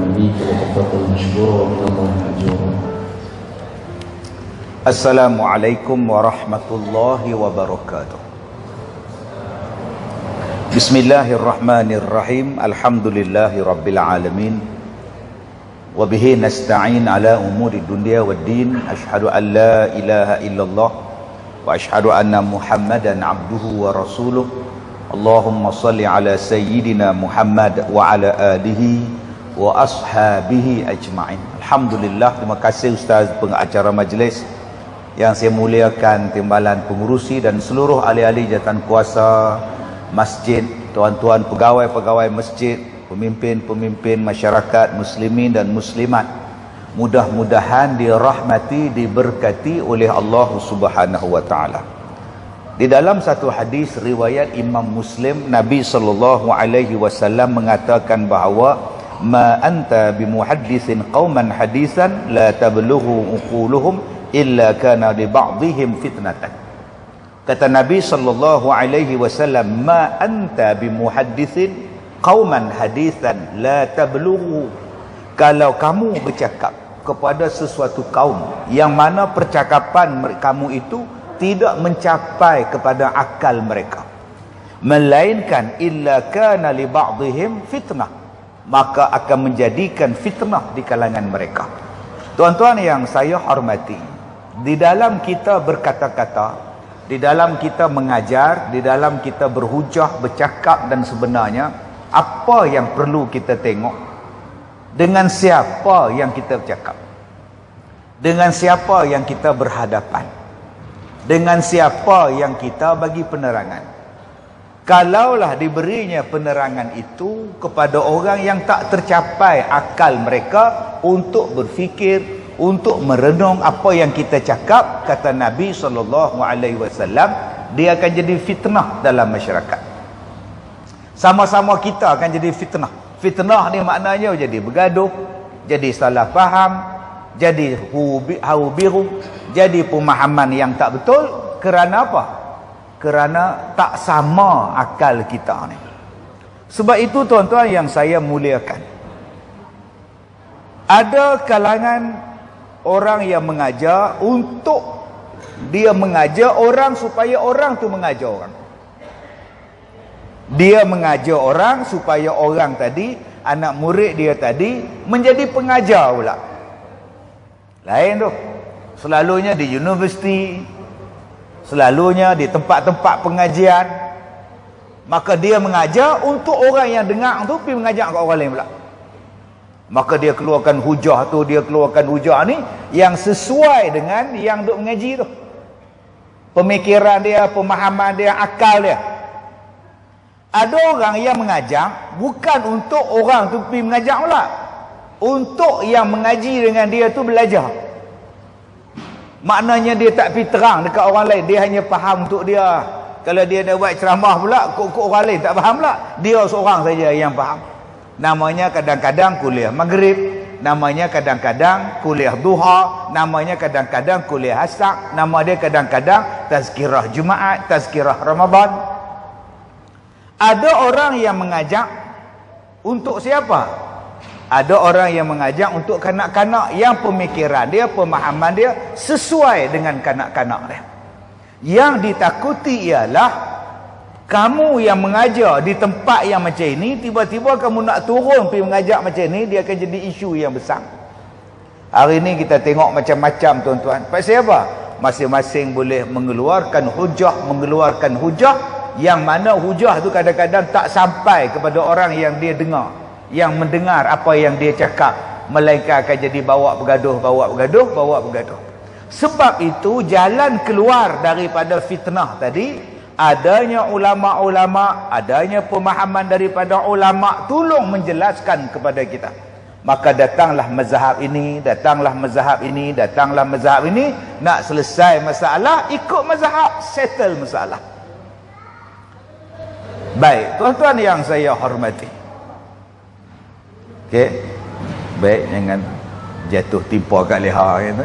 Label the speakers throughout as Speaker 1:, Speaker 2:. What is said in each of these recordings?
Speaker 1: منك وتفضل مشكورا ومن الله مأجورا.
Speaker 2: Assalamualaikum warahmatullahi wabarakatuh. Bismillahirrahmanirrahim. Alhamdulillahi rabbil alamin. Wa bihi nasta'in ala umuri dunya waddin. Ashhadu an la ilaha illallah wa ashhadu anna Muhammadan abduhu wa rasuluh. Allahumma salli ala sayyidina Muhammad wa ala alihi wa ashabihi ajma'in. Alhamdulillah, terima kasih Ustaz pengacara majlis yang saya muliakan, timbalan pengurusi dan seluruh ahli-ahli jawatan kuasa masjid, tuan-tuan pegawai-pegawai masjid, pemimpin-pemimpin masyarakat muslimin dan muslimat. Mudah-mudahan dirahmati, diberkati oleh Allah Subhanahu wa taala. Di dalam satu hadis riwayat Imam Muslim, Nabi sallallahu alaihi wasallam mengatakan bahawa ma anta bimuhadditsin qauman hadisan la tablughu uquluhum illa kana li ba'dihim fitnatan. Kata Nabi sallallahu alaihi wasallam, ma anta bimuhadditsin qauman hadisan la tablughu. Kalau kamu bercakap kepada sesuatu kaum yang mana percakapan kamu itu tidak mencapai kepada akal mereka, melainkan illa kana li ba'dihim fitnah, maka akan menjadikan fitnah di kalangan mereka. Tuan-tuan yang saya hormati, di dalam kita berkata-kata, di dalam kita mengajar, di dalam kita berhujah, bercakap dan sebenarnya, apa yang perlu kita tengok? Dengan siapa yang kita bercakap? Dengan siapa yang kita berhadapan? Dengan siapa yang kita bagi penerangan? Kalaulah diberinya penerangan itu kepada orang yang tak tercapai akal mereka untuk berfikir, untuk merenung apa yang kita cakap, kata Nabi SAW, dia akan jadi fitnah dalam masyarakat. Sama-sama kita akan jadi fitnah. Fitnah ni maknanya jadi bergaduh, jadi salah faham, jadi hau biru, jadi pemahaman yang tak betul. Kerana apa? Kerana tak sama akal kita ni. Sebab itu tuan-tuan yang saya muliakan, ada kalangan orang yang mengajar untuk dia mengajar orang supaya orang tu mengajar orang. Dia mengajar orang supaya orang tadi, anak murid dia tadi, menjadi pengajar pula. Lain tu. Selalunya di universiti, selalunya di tempat-tempat pengajian, maka dia mengajar untuk orang yang dengar tu pergi mengajar kat orang lain pula. Maka dia keluarkan hujah tu, dia keluarkan hujah ni yang sesuai dengan yang duk mengaji tu. Pemikiran dia, pemahaman dia, akal dia. Ada orang yang mengajar bukan untuk orang tu pergi mengajar pula. Untuk yang mengaji dengan dia tu belajar. Maknanya dia tak pergi terang dekat orang lain, dia hanya faham untuk dia. Kalau dia nak buat ceramah pula, kok orang lain tak faham pula, dia seorang saja yang faham. Namanya kadang-kadang kuliah maghrib, namanya kadang-kadang kuliah duha, namanya kadang-kadang kuliah asar, nama dia kadang-kadang tazkirah Jumaat, tazkirah Ramadan. Ada orang yang mengajak untuk siapa? Ada orang yang mengajak untuk kanak-kanak yang pemikiran dia, pemahaman dia sesuai dengan kanak-kanak dia. Yang ditakuti ialah kamu yang mengajar di tempat yang macam ini, tiba-tiba kamu nak turun pergi mengajar macam ini, dia akan jadi isu yang besar. Hari ini kita tengok macam-macam tuan-tuan. Pasal apa? Masing-masing boleh mengeluarkan hujah yang mana hujah tu kadang-kadang tak sampai kepada orang yang dia dengar, yang mendengar apa yang dia cakap, melainkan akan jadi bawa bergaduh. Sebab itu jalan keluar daripada fitnah tadi, adanya ulama-ulama, adanya pemahaman daripada ulama tolong menjelaskan kepada kita. Maka datanglah mazhab ini, datanglah mazhab ini, datanglah mazhab ini. Nak selesai masalah, ikut mazhab, settle masalah. Baik, tuan-tuan yang saya hormati. Okey. Baik, jangan jatuh timpa kat leher gitu,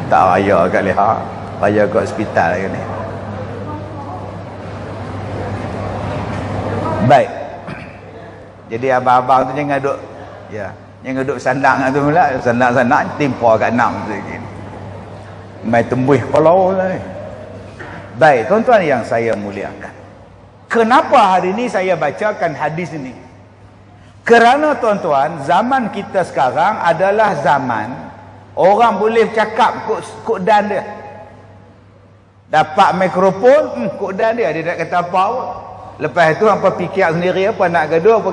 Speaker 2: Tak raya kat leher, raya kat hospital ni. Baik. Jadi abang-abang tu jangan duk ya. Yang duduk sandang tu pula, sandang-sandang timpa kat nak tu sikit. Mai tembus kepala lah. Baik, tuan-tuan yang saya muliakan. Kenapa hari ini saya bacakan hadis ini? Kerana tuan-tuan, zaman kita sekarang adalah zaman orang boleh cakap kod dan dia. Dapat mikrofon, kod dan dia tak kata apa pun. Lepas tu apa fikir sendiri, apa nak gaduh,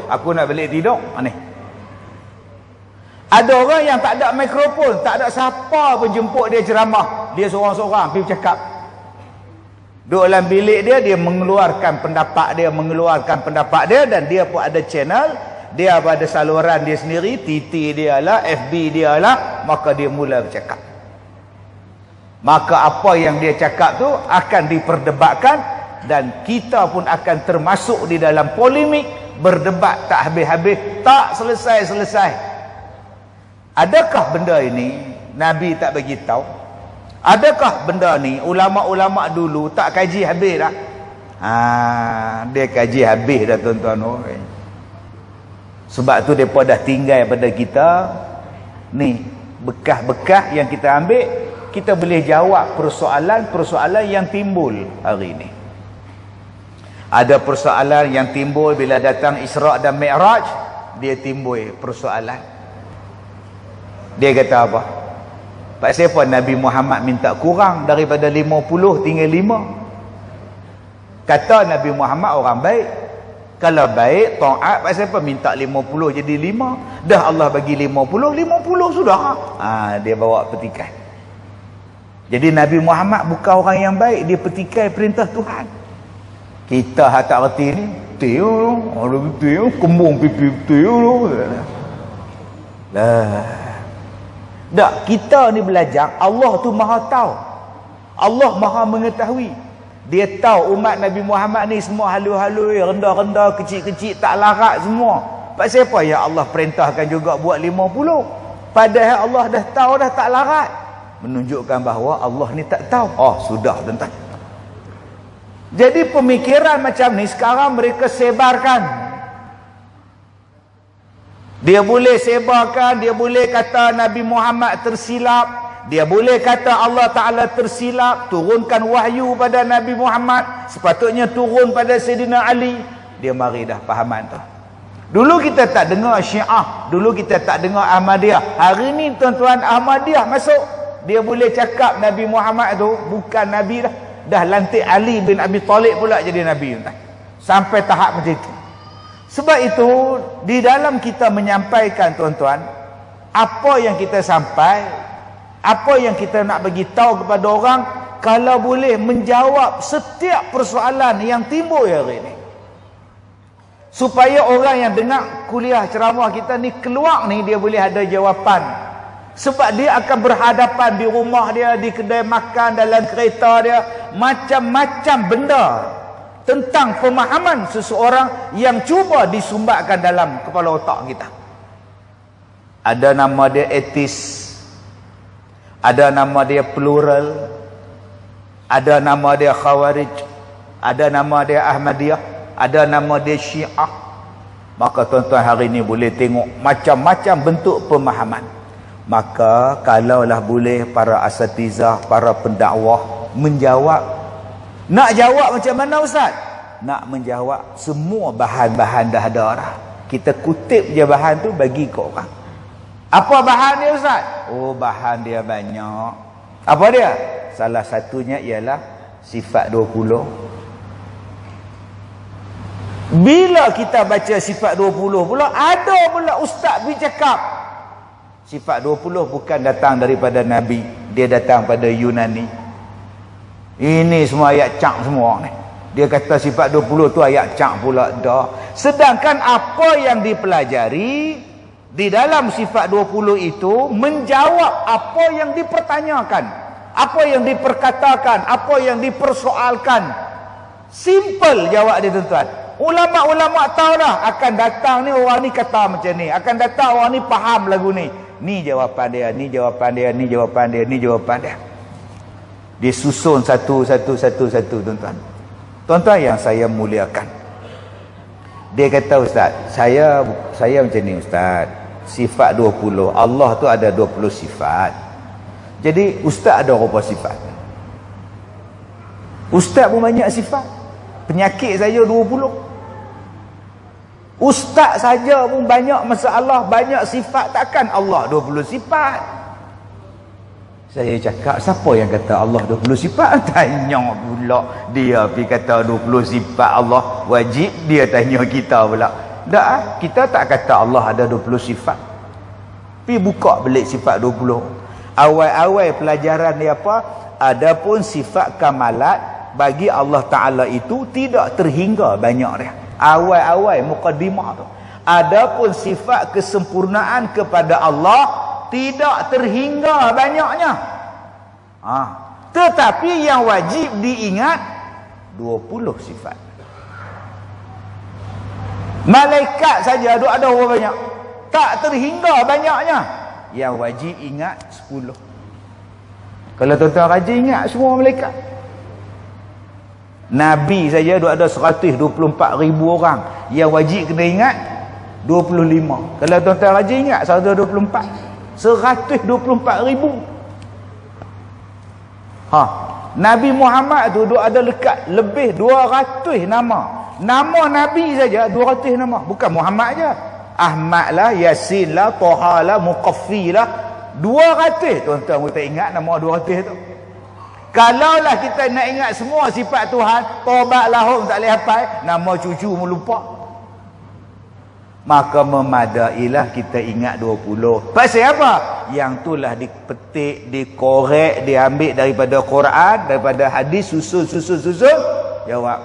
Speaker 2: aku nak balik tidur. Ni. Ada orang yang tak ada mikrofon, tak ada siapa pun jemput dia ceramah. Dia seorang-seorang pergi cakap. Duduk dalam bilik dia, dia mengeluarkan pendapat dia, dan dia pun ada channel, dia pun ada saluran dia sendiri, TT dia lah, FB dia lah, maka dia mula bercakap. Maka apa yang dia cakap tu akan diperdebatkan, dan kita pun akan termasuk di dalam polemik, berdebat tak habis-habis, tak selesai-selesai. Adakah benda ini Nabi tak bagi tahu? Adakah benda ni ulama-ulama dulu tak kaji habis dah? Dia kaji habis dah tuan-tuan. Sebab tu depa dah tinggal pada kita ni bekas-bekas yang kita ambil, kita boleh jawab persoalan-persoalan yang timbul hari ini. Ada persoalan yang timbul bila datang Isra' dan Mi'raj, dia timbul persoalan. Dia kata apa? Pasal apa Nabi Muhammad minta kurang daripada 50 tinggal 5? Kata Nabi Muhammad orang baik. Kalau baik, taat, pasal apa minta 50 jadi 5? Dah Allah bagi 50 sudah. Dia bawa petikai. Jadi Nabi Muhammad bukan orang yang baik, dia petikai perintah Tuhan. Kita tak reti ni, tiu, orang tiu, kembung pipi tiu. Lah. Tak, kita ni belajar, Allah tu maha tahu. Allah maha mengetahui. Dia tahu umat Nabi Muhammad ni semua halu-halu, rendah-rendah, kecil-kecil, tak larat semua. Pasal apa ya Allah perintahkan juga buat 50? Padahal Allah dah tahu dah tak larat. Menunjukkan bahawa Allah ni tak tahu. Sudah tuan-tuan. Jadi pemikiran macam ni sekarang mereka sebarkan. Dia boleh sebarkan, dia boleh kata Nabi Muhammad tersilap, dia boleh kata Allah Ta'ala tersilap, turunkan wahyu pada Nabi Muhammad, sepatutnya turun pada Sayyidina Ali. Dia mari dah fahaman tu. Dulu kita tak dengar Syiah, dulu kita tak dengar Ahmadiyah. Hari ni tuan-tuan Ahmadiyah masuk, dia boleh cakap Nabi Muhammad tu bukan Nabi dah. Dah lantik Ali bin Abi Talib pula jadi Nabi. Sampai tahap macam itu. Sebab itu di dalam kita menyampaikan tuan-tuan, apa yang kita sampai, apa yang kita nak bagi tahu kepada orang, kalau boleh menjawab setiap persoalan yang timbul hari ini, supaya orang yang dengar kuliah ceramah kita ni keluar ni, dia boleh ada jawapan. Sebab dia akan berhadapan di rumah dia, di kedai makan, dalam kereta dia, macam-macam benda tentang pemahaman seseorang yang cuba disumbatkan dalam kepala otak kita. Ada nama dia etis, ada nama dia plural, ada nama dia khawarij, ada nama dia Ahmadiyah, ada nama dia Syiah. Maka tuan-tuan hari ini boleh tengok macam-macam bentuk pemahaman. Maka kalaulah boleh para asatizah, para pendakwah menjawab. Nak jawab macam mana Ustaz? Nak menjawab semua bahan-bahan dah ada dah. Kita kutip je bahan tu bagi ke orang. Apa bahan dia Ustaz? Bahan dia banyak. Apa dia? Salah satunya ialah sifat 20. Bila kita baca sifat 20 pula, ada pula ustaz bercakap sifat 20 bukan datang daripada Nabi, dia datang pada Yunani. Ini semua ayat cak semua ni. Dia kata sifat 20 tu ayat cak pula dah. Sedangkan apa yang dipelajari di dalam sifat 20 itu menjawab apa yang dipertanyakan, apa yang diperkatakan, apa yang dipersoalkan. Simple jawab dia tuan-tuan. Ulama-ulama tahu dah akan datang ni orang ni kata macam ni, akan datang orang ni faham lagu ni. Ni jawapan dia, ni jawapan dia, ni jawapan dia, ni jawapan dia. Dia susun satu tuan-tuan. Tuan-tuan yang saya muliakan. Dia kata Ustaz, saya macam ni Ustaz. sifat 20. Allah tu ada 20 sifat. Jadi ustaz ada berapa sifat? Ustaz pun banyak sifat. Penyakit saya 20. Ustaz saja pun banyak masalah, banyak sifat. Takkan Allah 20 sifat? Saya cakap, siapa yang kata Allah 20 sifat? Tanya pula dia pergi kata 20 sifat Allah wajib, dia tanya kita pula. Tak, kita tak kata Allah ada 20 sifat. Pergi buka belik sifat 20. Awal-awal pelajaran dia apa? Adapun sifat kamalat bagi Allah Ta'ala itu tidak terhingga banyak dia. Awal-awal muqaddimah tu. Adapun sifat kesempurnaan kepada Allah tidak terhingga banyaknya. Tetapi yang wajib diingat 20 sifat. Malaikat saja ada berapa banyak? Tak terhingga banyaknya. Yang wajib ingat 10. Kalau tuan-tuan rajin ingat semua malaikat. Nabi saja ada 124,000 orang. Yang wajib kena ingat 25. Kalau tuan-tuan rajin ingat 124. 124,000. Nabi Muhammad tu ada lekat lebih 200 nama. Nama Nabi saja 200 nama. Bukan Muhammad aja. Ahmad lah, Yasin lah, Toha lah, Muqaffi lah. 200. Tuan-tuan kita ingat nama 200 tu. Kalaulah kita nak ingat semua sifat Tuhan, taubat lahum tak boleh hafal, nama cucu melupa. Maka memadailah kita ingat 20. Pasal apa? Yang itulah dipetik, dikorek, diambil daripada Quran, daripada hadis, susun. Jawab.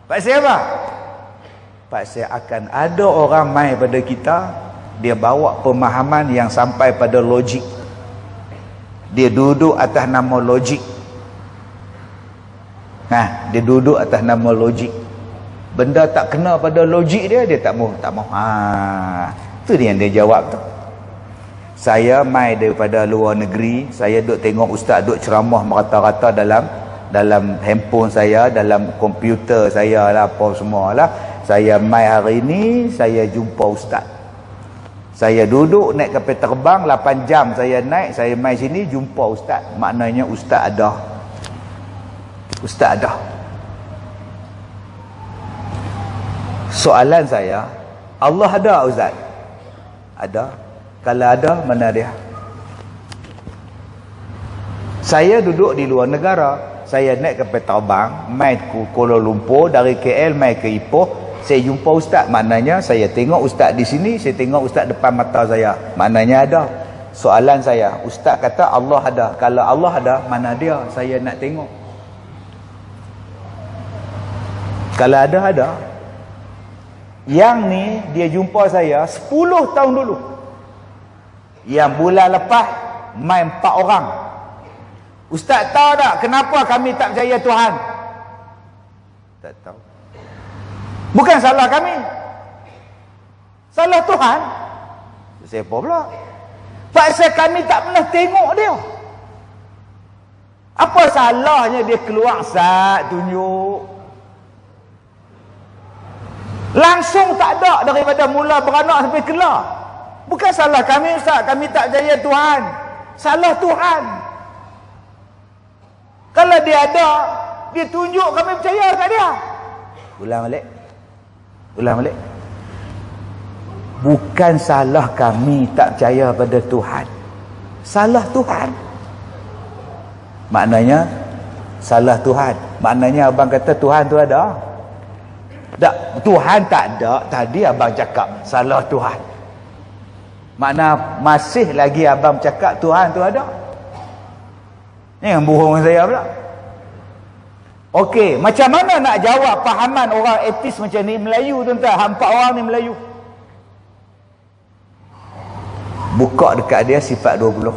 Speaker 2: Pasal apa? Pasal akan ada orang mai pada kita, dia bawa pemahaman yang sampai pada logik. Dia duduk atas nama logik. Dia duduk atas nama logik. Benda tak kena pada logik dia tak mau. Itu dia yang dia jawab tu. Saya mai daripada luar negeri, saya duk tengok ustaz duk ceramah merata-rata dalam handphone saya, dalam komputer saya lah, apa semualah. Saya mai hari ni, saya jumpa ustaz. Saya duduk naik kapal terbang 8 jam saya naik, saya mai sini jumpa ustaz. Maknanya ustaz ada. Ustaz ada. Soalan saya, Allah ada ustaz? Ada. Kalau ada, mana dia? Saya duduk di luar negara, saya naik kapal terbang mai ke Kuala Lumpur, dari KL mai ke Ipoh, saya jumpa ustaz. Maknanya saya tengok ustaz di sini, saya tengok ustaz depan mata saya. Maknanya ada. Soalan saya, ustaz kata Allah ada. Kalau Allah ada, mana dia? Saya nak tengok. Kalau ada. Yang ni dia jumpa saya 10 tahun dulu. Yang bulan lepas main 4 orang. Ustaz tahu tak kenapa kami tak percaya Tuhan? Tak tahu. Bukan salah kami. Salah Tuhan. Siapa pula? Pasal kami tak pernah tengok dia. Apa salahnya dia keluar sat tunjuk? Langsung tak ada daripada mula beranak sampai kelar. Bukan salah kami ustaz, kami tak percaya Tuhan. Salah Tuhan. Kalau dia ada, dia tunjuk kami percaya kat dia. Ulang balik. Bukan salah kami tak percaya pada Tuhan. Salah Tuhan. Maknanya salah Tuhan. Maknanya abang kata Tuhan tu ada? Tak, Tuhan tak ada. Tadi abang cakap salah Tuhan. Makna masih lagi abang cakap Tuhan tu ada. Ni yang bohong saya pula. Okey, macam mana nak jawab fahaman orang etis macam ni? Melayu tuan-tuan, hampa orang ni Melayu. Buka dekat dia sifat 20.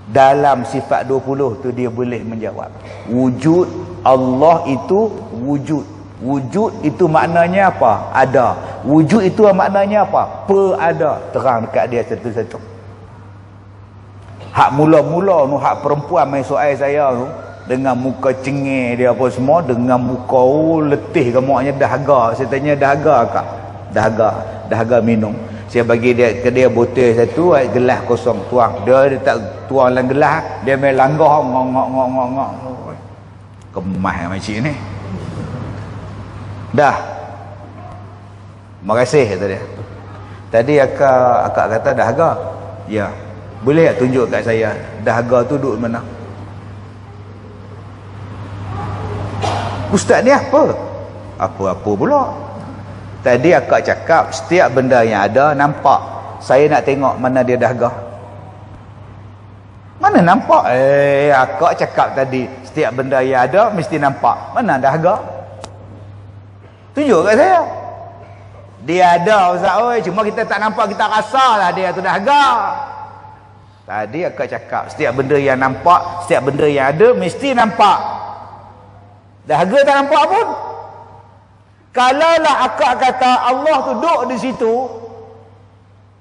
Speaker 2: Dalam sifat 20 tu dia boleh menjawab. Wujud Allah itu wujud. Wujud itu maknanya apa? Ada. Wujud itu maknanya apa? Ada. Terang dekat dia satu-satu. Hak mula-mula tu, hak perempuan main soal saya tu, dengan muka cengih dia apa semua, dengan muka letih kemaknya dahaga. Saya tanya dahaga kak? Dahaga minum. Saya bagi dia ke dia botol satu, gelas kosong tuang. Dia tak tuang dalam gelas, dia main langgah ngok. Kemah macam ni. Dah. Terima kasih kata dia. Tadi akak kata dahaga. Ya. Boleh tak tunjuk kat saya dahaga tu duduk mana? Ustaz ni apa? Apa-apa pula. Tadi akak cakap setiap benda yang ada nampak. Saya nak tengok mana dia dahaga. Mana nampak? Akak cakap tadi setiap benda yang ada mesti nampak. Mana dahaga? Tunjuk kat saya. Dia ada Ustaz oi, cuma kita tak nampak, kita rasalah dia tu dahaga. Tadi akak cakap setiap benda yang nampak, setiap benda yang ada mesti nampak. Dahaga tak nampak pun. Kalaulah akak kata Allah tu duduk di situ,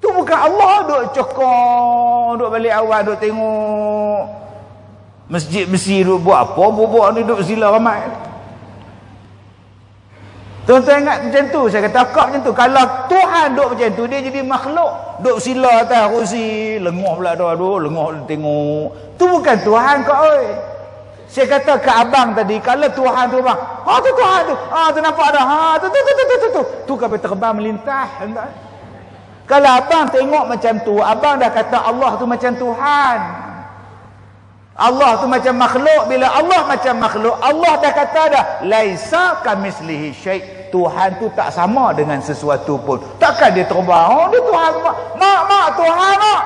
Speaker 2: tu bukan Allah duduk cokong, duduk balik awal, duduk tengok masjid-masjid, duduk buat apa, buat ni duduk sila ramai. Tuan-tuan ingat macam tu, saya kata akak macam tu. Kalau Tuhan duduk macam tu, dia jadi makhluk duduk sila atas kursi, lengah pula lengah tengok. Tu bukan Tuhan kau oi. Saya kata ke abang tadi, kalau Tuhan tu bang, tu Tuhan tu. Tu nampak dah. Tu. Tu kapal terbang melintah. Kalau abang tengok macam tu, abang dah kata Allah tu macam Tuhan. Allah tu macam makhluk. Bila Allah macam makhluk, Allah dah kata dah, laisa kamislihi syai'. Tuhan tu tak sama dengan sesuatu pun. Takkan dia terbang. Dia Tuhan. Mak Tuhan mak.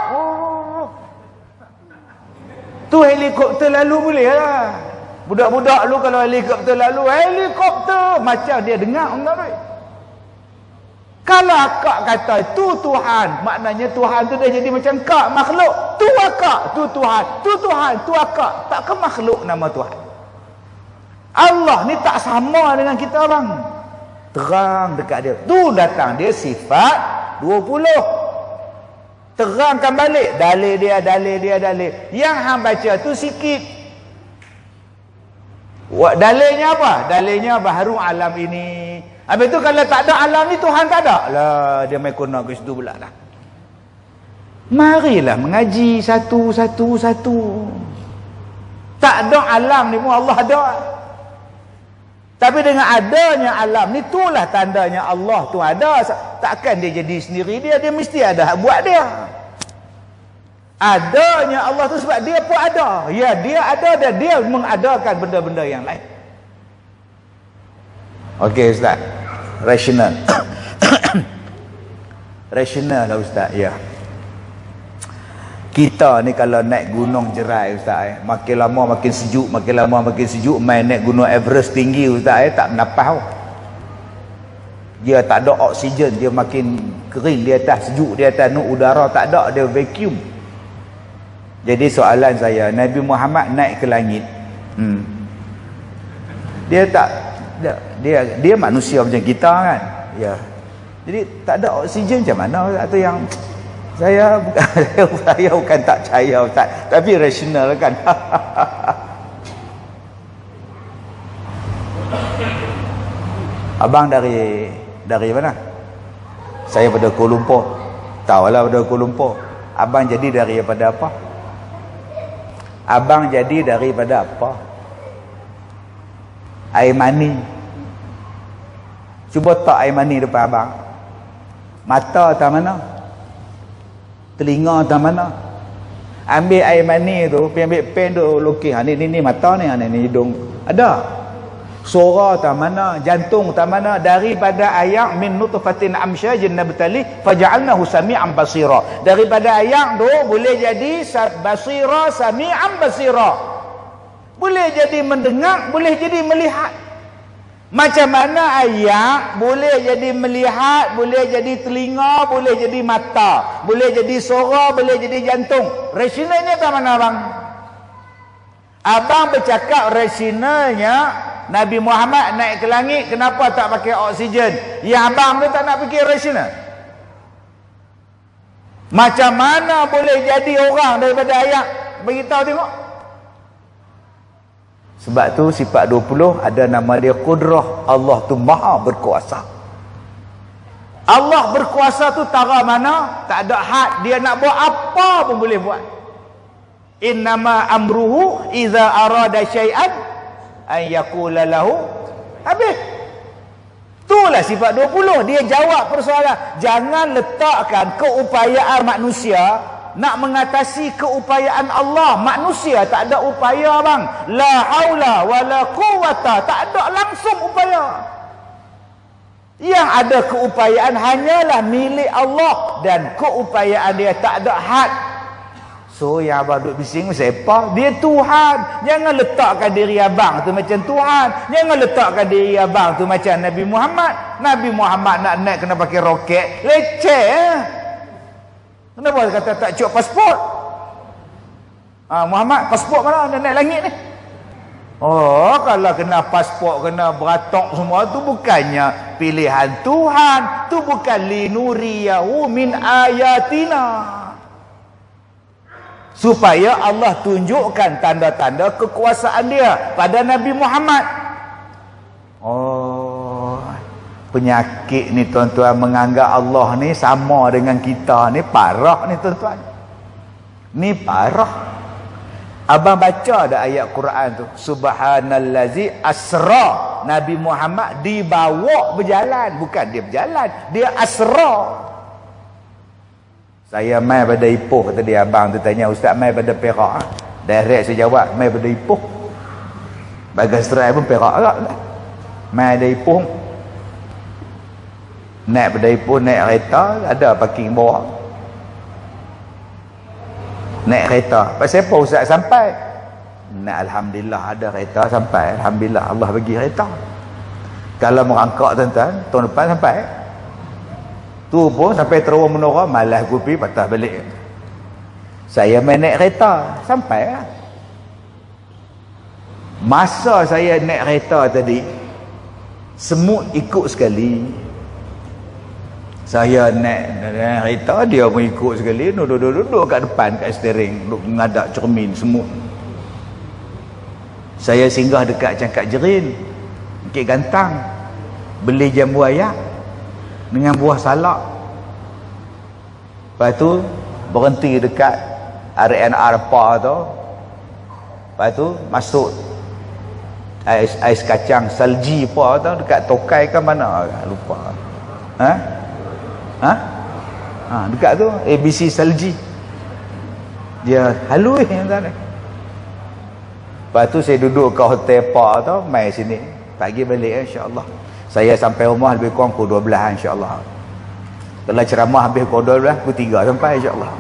Speaker 2: Tu helikopter lalu boleh lah. Budak-budak lu kalau helikopter lalu, helikopter macam dia dengar enggak tu. Kalau akak kata tu Tuhan, maknanya Tuhan tu dah jadi macam kak, makhluk. Tu akak, tu Tuhan, tu Tuhan, tu akak. Takkan makhluk nama Tuhan. Allah ni tak sama dengan kita orang. Terang dekat dia. Tu datang dia sifat 20. Terangkan balik dalil dia. Yang hang baca tu sikit. Dalilnya apa? Dalilnya baharu alam ini. Habis tu kalau tak ada alam ni, Tuhan tak ada lah. Dia main kena ke situ pula lah. Marilah mengaji satu. Tak ada alam ni pun Allah ada. Tapi dengan adanya alam ni, itulah tandanya Allah tu ada. Takkan dia jadi sendiri dia mesti ada buat dia. Adanya Allah tu sebab dia pun ada. Ya, dia ada dan dia mengadakan benda-benda yang lain. Okey Ustaz. Rasional. Rasional lah Ustaz, ya. Kita ni kalau naik gunung Jerai Ustaz, makin lama makin sejuk, main naik gunung Everest tinggi Ustaz, tak bernafas. Dia tak ada oksigen, dia makin kering di atas, sejuk di atas, udara tak ada, dia vacuum. Jadi soalan saya, Nabi Muhammad naik ke langit, dia manusia macam kita kan, ya. Jadi tak ada oksigen macam mana atau yang saya bukan tak percaya Ustaz, tapi rasional kan. Abang dari mana? Saya pada Kuala Lumpur. Tahulah pada Kuala Lumpur. Abang jadi daripada apa? Air mani. Cuba tak air mani depan abang. Mata tak mana? Telinga tak mana? Ambil air mani tu, ambil pen tu lukis. Ni mata ni hidung. Ada. Suara tak mana? Jantung tak mana? Daripada ayat min nutfatin amsyajin nabtali faja'alnahu sami'an basira. Daripada ayat tu boleh jadi basira, sami'an basira. Boleh jadi mendengar, boleh jadi melihat. Macam mana ayat boleh jadi melihat, boleh jadi telinga, boleh jadi mata, boleh jadi suara, boleh jadi jantung. Rasionalnya tak mana abang? Abang bercakap rasionalnya Nabi Muhammad naik ke langit, kenapa tak pakai oksigen? Yang abang tu tak nak fikir rasional. Macam mana boleh jadi orang daripada ayat? Beritahu tengok. Sebab tu sifat 20 ada nama dia Qudrah. Allah tu maha berkuasa. Allah berkuasa tu tara mana? Tak ada had. Dia nak buat apa pun boleh buat. Innama amruhu iza arada syai'an an yaqula lahu habis. Itulah sifat 20. Dia jawab persoalan. Jangan letakkan keupayaan manusia nak mengatasi keupayaan Allah. Manusia tak ada upaya bang. La haula wala quwata. Tak ada langsung upaya. Yang ada keupayaan hanyalah milik Allah. Dan keupayaan dia tak ada had. So yang abang duduk bising siapa? Dia Tuhan. Jangan letakkan diri abang tu macam Tuhan. Jangan letakkan diri abang tu macam Nabi Muhammad. Nabi Muhammad nak naik kena pakai roket. Leceh eh? Kenapa kata tak cukup pasport? Muhammad pasport mana? Nak naik langit ni? Oh, kalau kena pasport, kena beratok semua tu bukannya pilihan Tuhan. Tu bukan linuriyahu min ayatina. Supaya Allah tunjukkan tanda-tanda kekuasaan dia pada Nabi Muhammad. Oh, penyakit ni tuan-tuan, menganggap Allah ni sama dengan kita ni parah ni tuan-tuan. Ni parah. Abang baca ada ayat Quran tu, subhanallazi asra, Nabi Muhammad dibawa berjalan, bukan dia berjalan, dia asra. Saya mai pada Ipoh, kata dia abang tu tanya, ustaz mai pada Perak? Direct saya jawab, mai pada Ipoh. Bagas Serai pun Perak agak lah. Mai pada Ipoh. Naik pada Ipoh, naik kereta, ada parking bawah. Naik kereta. Pasal apa ustaz sampai? Nah, alhamdulillah ada kereta sampai. Alhamdulillah Allah bagi kereta. Kalau merangkak tuan-tuan, tahun depan sampai. Tu pun sampai terowong menora, malas gupi patah balik. Saya main naik kereta sampai lah. Masa saya naik kereta tadi, semut ikut sekali. Saya naik kereta, dia pun ikut sekali, duduk kat depan kat steering, duduk mengadap cermin semut. Saya singgah dekat Cangkak Jerin, Bukit Gantang, beli jambu ayak dengan buah salak. Lepas tu berhenti dekat RNR Park tu. Lepas tu masuk ais kacang salji Park tu, dekat Tokai ke mana lupa. Dekat tu ABC Salji. Dia halus yang sana. Lepas tu saya duduk ke hotel Park tu, mai sini. Pagi balik insya-Allah. Saya sampai rumah lebih kurang pukul 12 insya-Allah. Kalau ceramah habis pukul 12, pukul 3 sampai insya-Allah.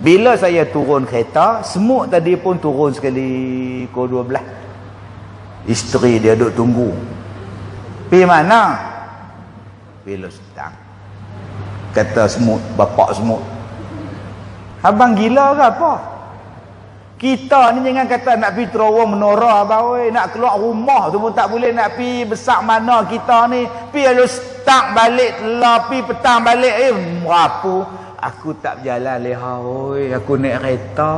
Speaker 2: Bila saya turun kereta, semut tadi pun turun sekali pukul 12. Isteri dia duduk tunggu. Pergi mana? Pergi Lustang. Kata semut, bapak semut, abang gila ke apa? Kita ni jangan kata nak pergi terowong menora abang, nak keluar rumah tu pun tak boleh, nak pergi besar mana kita ni, pergi Lustang balik telah, pergi petang balik, merapu. Aku tak berjalan leha, aku naik kereta.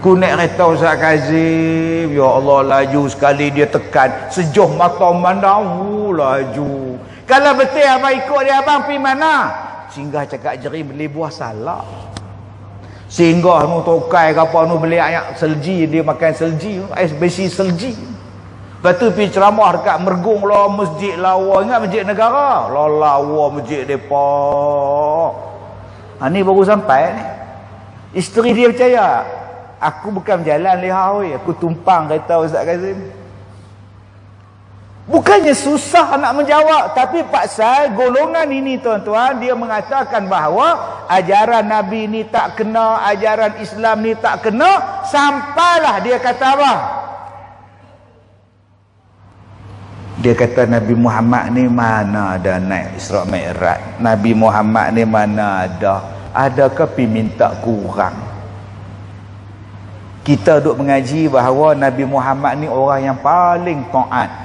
Speaker 2: Aku naik kereta Ustaz Kazim, ya Allah, laju sekali dia tekan, sejuh mata memandang, laju. Kalau betul abang ikut dia, abang pergi mana? Singgah Cangkak Jerin beli buah salak. Singgah nu Tokai ke apa nu beli ayak selji, dia makan selji, ais besi selji. Lepas tu pergi ceramah dekat Mergung lah, masjid lawa, ingat masjid negara? Lawa masjid depa. Ni baru sampai ni. Isteri dia percaya, aku bukan berjalan leha, aku tumpang kereta Ustaz Kazim. Bukannya susah nak menjawab, tapi pasal golongan ini tuan-tuan, dia mengatakan bahawa ajaran Nabi ni tak kena, ajaran Islam ni tak kena, sampailah dia kata apa? Dia kata Nabi Muhammad ni mana ada naik Isra Mi'raj. Nabi Muhammad ni mana ada. Adakah pergi minta kurang? Kita duk mengaji bahawa Nabi Muhammad ni orang yang paling taat.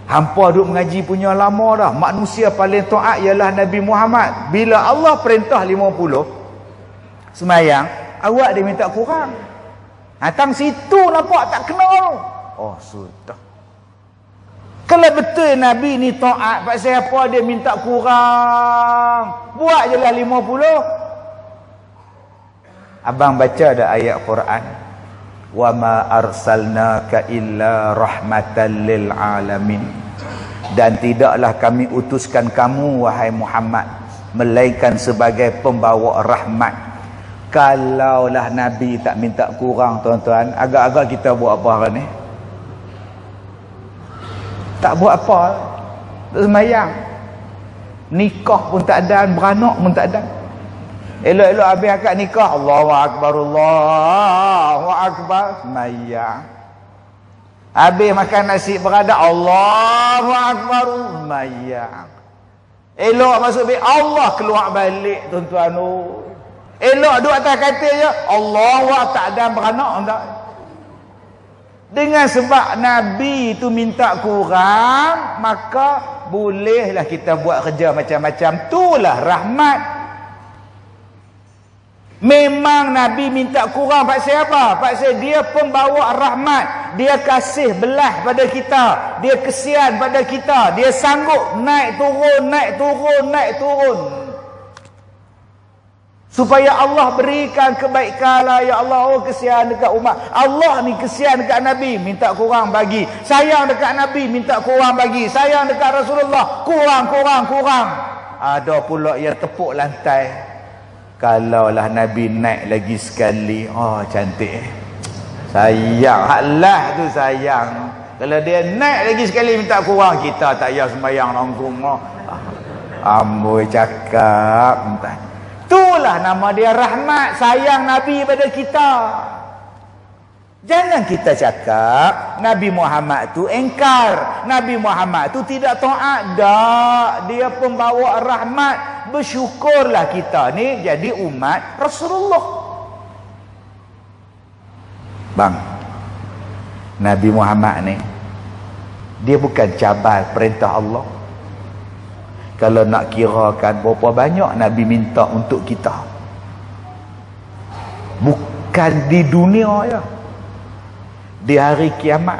Speaker 2: Hampa duk mengaji punya lama dah. Manusia paling taat ialah Nabi Muhammad. Bila Allah perintah 50 semayang, awak dia minta kurang. Tang situ nampak tak kena. Oh sudah. Kalau betul Nabi ni taat, pasal apa dia minta kurang? Buat je lah 50. Abang baca ada ayat Quran. Wa ma arsalnaka illa rahmatan lil alamin. Dan tidaklah kami utuskan kamu wahai Muhammad melainkan sebagai pembawa rahmat. Kalaulah Nabi tak minta kurang, tuan-tuan, agak-agak kita buat apa hari ni? Tak buat apa. Tak semayang. Nikah pun tak ada, beranak pun tak ada. Elok-elok habis akad nikah, Allahu Akbar, Allahu Akbar, semayang. Habis makan nasi beradak, Allahu Akbar, semayang. Elok masuk bilik, Allah keluar balik, tuan-tuan. Elok duduk atas katil je, Allahu Akbar, tak ada beranak tak. Dengan sebab Nabi itu minta kurang, maka bolehlah kita buat kerja macam-macam. Itulah rahmat. Memang Nabi minta kurang pasal apa? Pasal dia pembawa rahmat. Dia kasih belah pada kita. Dia kesian pada kita. Dia sanggup naik turun, naik turun, naik turun. Supaya Allah berikan kebaikan lah. Ya Allah, oh kesian dekat umat. Allah ni kesian dekat Nabi, minta kurang bagi. Sayang dekat Nabi, minta kurang bagi. Sayang dekat Rasulullah, kurang, kurang, kurang. Ada pula yang tepuk lantai. Kalaulah Nabi naik lagi sekali, oh cantik. Sayang, haklah tu sayang. Kalau dia naik lagi sekali minta kurang, kita tak payah sembahyang langsung. Amboi cakap entah. Itulah nama dia rahmat, sayang Nabi pada kita. Jangan kita cakap Nabi Muhammad tu engkar, Nabi Muhammad tu tidak taat. Tak, dia pembawa rahmat. Bersyukurlah kita ni jadi umat Rasulullah. Bang, Nabi Muhammad ni dia bukan cabar perintah Allah. Kalau nak kirakan berapa banyak Nabi minta untuk kita, bukan di dunia ya, di hari kiamat.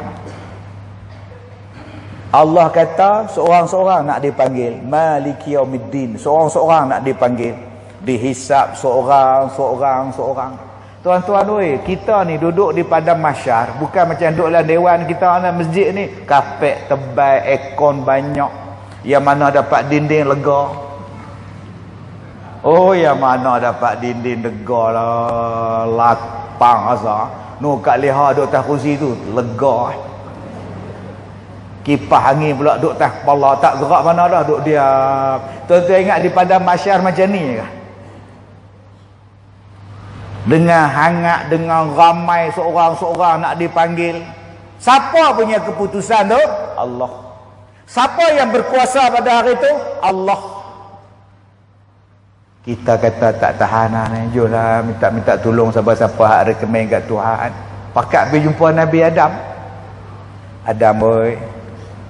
Speaker 2: Allah kata seorang-seorang nak dipanggil Maliki Yaumiddin, seorang-seorang nak dipanggil, dihisap seorang-seorang. Tuan-tuan oi, kita ni duduk di padang mahsyar, bukan macam duduk dalam dewan kita dalam masjid ni, kapek tebal, aircon banyak. Yang mana dapat dinding lega? Oh, yang mana dapat dinding lega lah, lapang asa. Nu kat leha duk atas kursi tu lega. Kipas angin pula duk atas kepala, tak gerak mana dah, duk diam. Tuan-tuan ingat di padang mahsyar macam ni ke? Dengan hangat, dengan ramai seorang-seorang nak dipanggil. Siapa punya keputusan tu? Allah. Siapa yang berkuasa pada hari itu? Allah. Kita kata tak tahan lah ni, jomlah minta tolong siapa-siapa hak rekomen kat Tuhan. Pakat pergi jumpa Nabi Adam. Adam oi,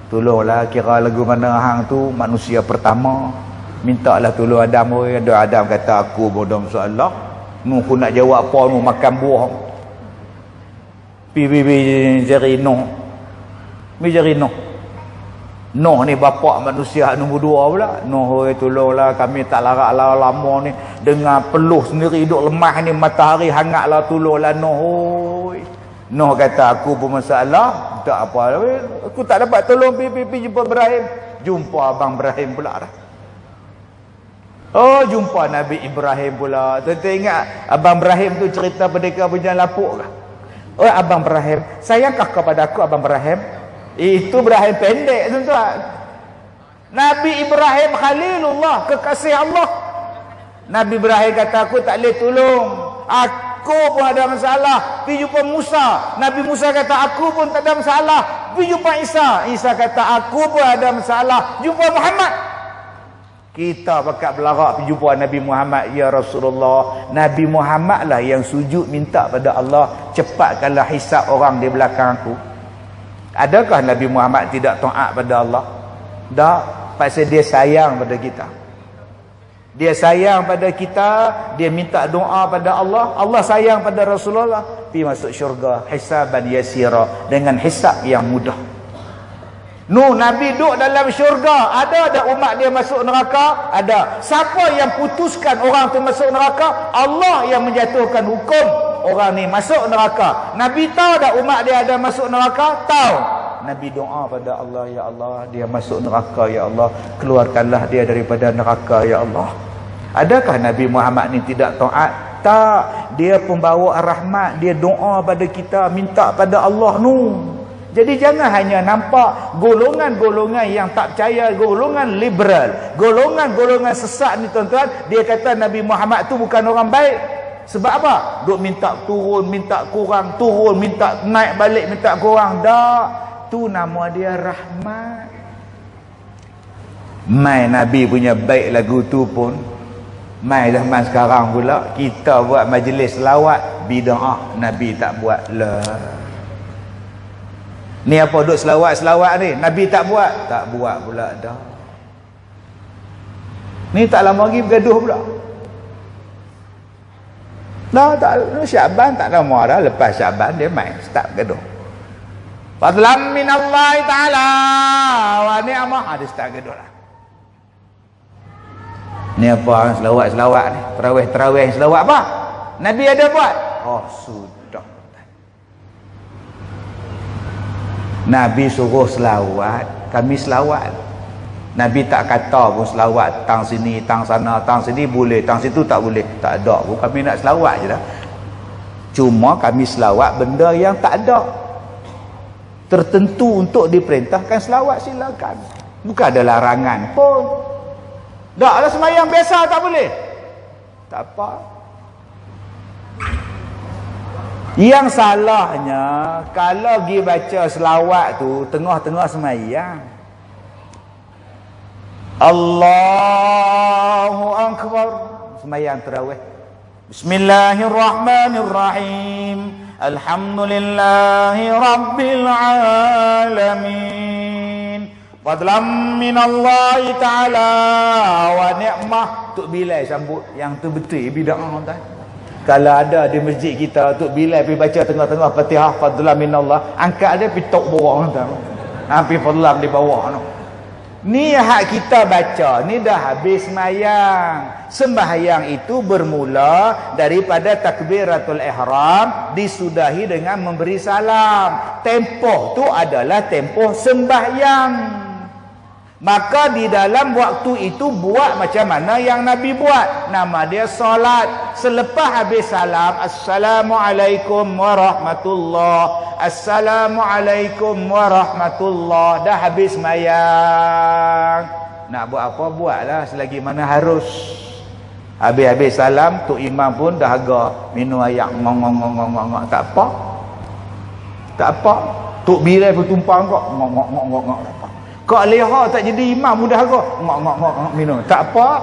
Speaker 2: tolonglah, kira lagu mana hang tu manusia pertama. Mintalah tolong Adam oi. Adam kata aku bodoh masalah. Nu aku nak jawab apa nu makan buah. Pi jari Nuh. Mi jari Nuh. Nuh ni bapak manusia nombor 2 pula. Nuh, tolonglah kami tak larat lah lama ni. Dengan peluh sendiri hidup lemah ni, matahari hangatlah, tolonglah Nuh. Nuh kata aku bermasalah, tak apa. Aku tak dapat tolong, pergi jumpa Ibrahim. Jumpa abang Ibrahim pula dah. Oh, jumpa Nabi Ibrahim pula. Tuan-tuan ingat abang Ibrahim tu cerita Merdeka Berjalan Lapuk kah? Oh, abang Ibrahim, sayangkah kepada aku abang Ibrahim? Itu Ibrahim pendek, tuan-tuan. Nabi Ibrahim Khalilullah, kekasih Allah. Nabi Ibrahim kata aku tak boleh tolong, aku pun ada masalah, pergi jumpa Musa. Nabi Musa kata aku pun tak ada masalah, pergi jumpa Isa. Isa kata aku pun ada masalah, jumpa Muhammad. Kita pakat belarak pergi jumpa Nabi Muhammad. Ya Rasulullah, Nabi Muhammad lah yang sujud minta pada Allah, cepatkanlah hisap orang di belakang aku. Adakah Nabi Muhammad tidak taat pada Allah? Tak, pasal dia sayang pada kita. Dia sayang pada kita, dia minta doa pada Allah, Allah sayang pada Rasulullah, pergi masuk syurga hisaban yasira, dengan hisab yang mudah. Nabi duduk dalam syurga. Ada tak umat dia masuk neraka? Ada. Siapa yang putuskan orang tu masuk neraka? Allah yang menjatuhkan hukum orang ni masuk neraka. Nabi tahu tak umat dia ada masuk neraka? Tahu. Nabi doa pada Allah, ya Allah, dia masuk neraka, ya Allah, keluarkanlah dia daripada neraka, ya Allah. Adakah Nabi Muhammad ni tidak taat? Tak. Dia pembawa rahmat. Dia doa pada kita, minta pada Allah Jadi jangan hanya nampak golongan-golongan yang tak percaya, golongan liberal, golongan-golongan sesat ni tuan-tuan, dia kata Nabi Muhammad tu bukan orang baik. Sebab apa? Duk minta turun, minta kurang, turun, minta naik balik, minta kurang. Tak. Tu nama dia rahmat. Mai Nabi punya baik lagu tu pun, mai zaman sekarang pula kita buat majlis selawat bid'ah, Nabi tak buat lah. Ni apa duk selawat-selawat ni? Nabi tak buat? Tak buat pula dah. Ni tak lama lagi bergaduh pula. Dah tak, Syaban tak lama dah. Lepas Syaban dia main start bergaduh. Fadlan minallahi ta'ala wa ni'mah. Dia start bergaduh lah. Ni apa selawat-selawat ni? Terawih-terawih selawat apa? Nabi ada buat? Oh sudah. Nabi suruh selawat, kami selawat. Nabi tak kata pun selawat tang sini, tang sana, tang sini boleh, tang situ tak boleh. Tak ada pun, kami nak selawat je dah. Cuma kami selawat benda yang tak ada tertentu untuk diperintahkan selawat, silakan. Bukan ada larangan pun. Tak ada sembahyang biasa tak boleh. Tak apa. Yang salahnya kalau pergi baca selawat tu tengah-tengah sembahyang. Allahu Akbar, sembahyang tarawih. Bismillahirrahmanirrahim. Alhamdulillahi rabbil alamin. Fadlan minallahi ta'ala wa ni'mah. Tok Bilal sambut yang tu betul bid'ah tuan. Kalau ada di masjid kita Tok Bilal pergi baca tengah-tengah Fatihah fadlan minallah, angkat dia pergi tok bawah tuan. Pergi fadlan di bawah tu. Ni hak kita baca ni dah habis sembahyang. Sembahyang itu bermula daripada takbiratul ihram disudahi dengan memberi salam. Tempoh tu adalah tempoh sembahyang. Maka di dalam waktu itu buat macam mana yang Nabi buat. Nama dia solat. Selepas habis salam, Assalamualaikum warahmatullah, Assalamualaikum warahmatullah. Dah habis sembahyang. Nak buat apa buatlah selagi mana harus. Habis-habis salam, Tok Imam pun dah agak minum air ngong-ngong-ngong-ngong. Tak apa. Tak apa. Tok Bilal pun tumpang kok ngong-ngong-ngong-ngong. Kau leha tak jadi imam mudah kau ngok minum. Tak apa.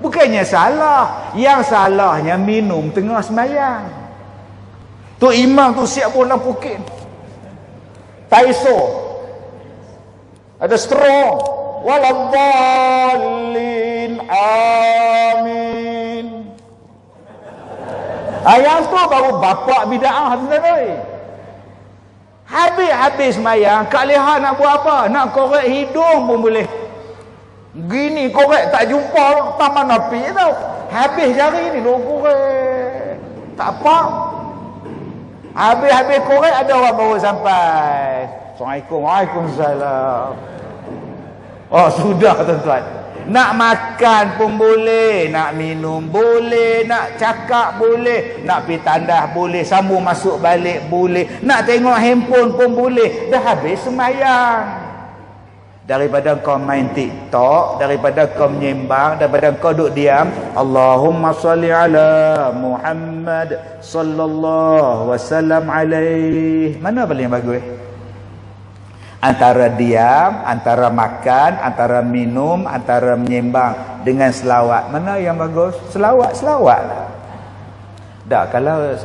Speaker 2: Bukannya salah. Yang salahnya minum tengah sembahyang. Tu imam tu siap pun nak pukit. Taiso. Ada straw. Waladdallin amin. Ayat tu baru bapak bid'ah tuan-tuan. Habis-habis sembahyang, Kak Leha nak buat apa? Nak korek hidung pun boleh. Gini korek tak jumpa taman api tau. Habis jari ni duk korek. Tak apa. Habis-habis korek ada orang baru sampai. Assalamualaikum. Waalaikumsalam. Oh sudah tuan-tuan. Nak makan pun boleh, nak minum boleh, nak cakap boleh, nak pergi tandas boleh, sambung masuk balik boleh, nak tengok handphone pun boleh. Dah habis sembahyang. Daripada kau main TikTok, daripada kau menyembang, daripada kau duduk diam, Allahumma salli ala Muhammad sallallahu wasallam alaih. Mana paling bagus? Antara diam, antara makan, antara minum, antara menyembang dengan selawat, mana yang bagus? Selawat lah. Tak,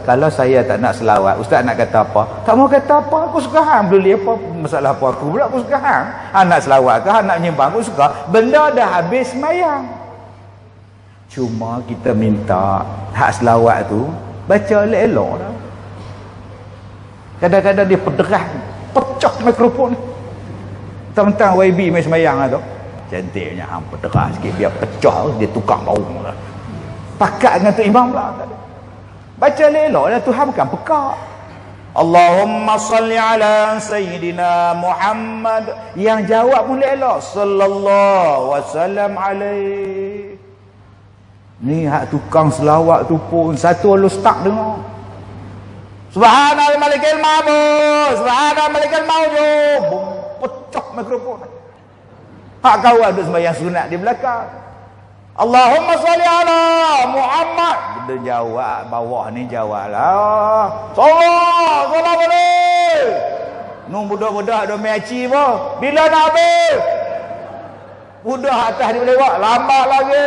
Speaker 2: kalau saya tak nak selawat, ustaz nak kata apa? Tak mau kata apa, aku suka hang. Beli apa masalah apa aku pula, aku suka hang. Nak selawat ke, nak menyembang, aku suka. Benda dah habis sembahyang. Cuma kita minta hak selawat tu baca elok-elok dah. Kadang-kadang dia pederah, pecah mikrofon. Tentang YB main semayang tu. Cantiknya hampa terah sikit biar pecah dia tukar bau. Pakat dengan tu imam pula. Baca elok lah Tuhan bukan pekak. Allahumma salli ala Sayyidina Muhammad. Yang jawab pun elok. Sallallahu wasallam alaih. Ni hak tukang selawat tu pun satu lu start dengar. Subhanal malikil ma'bud. Subhanal malikil ma'bud. Pecah mikrofon. Hak kawan duduk sembahyang sunat di belakang. Allahumma salli ala Muhammad. Dia jawab bawah ni jawablah. Salam boleh. Nung budak-budak dah main aci pun. Bila nak habis? Budak atas dia boleh buat. Lambat lagi.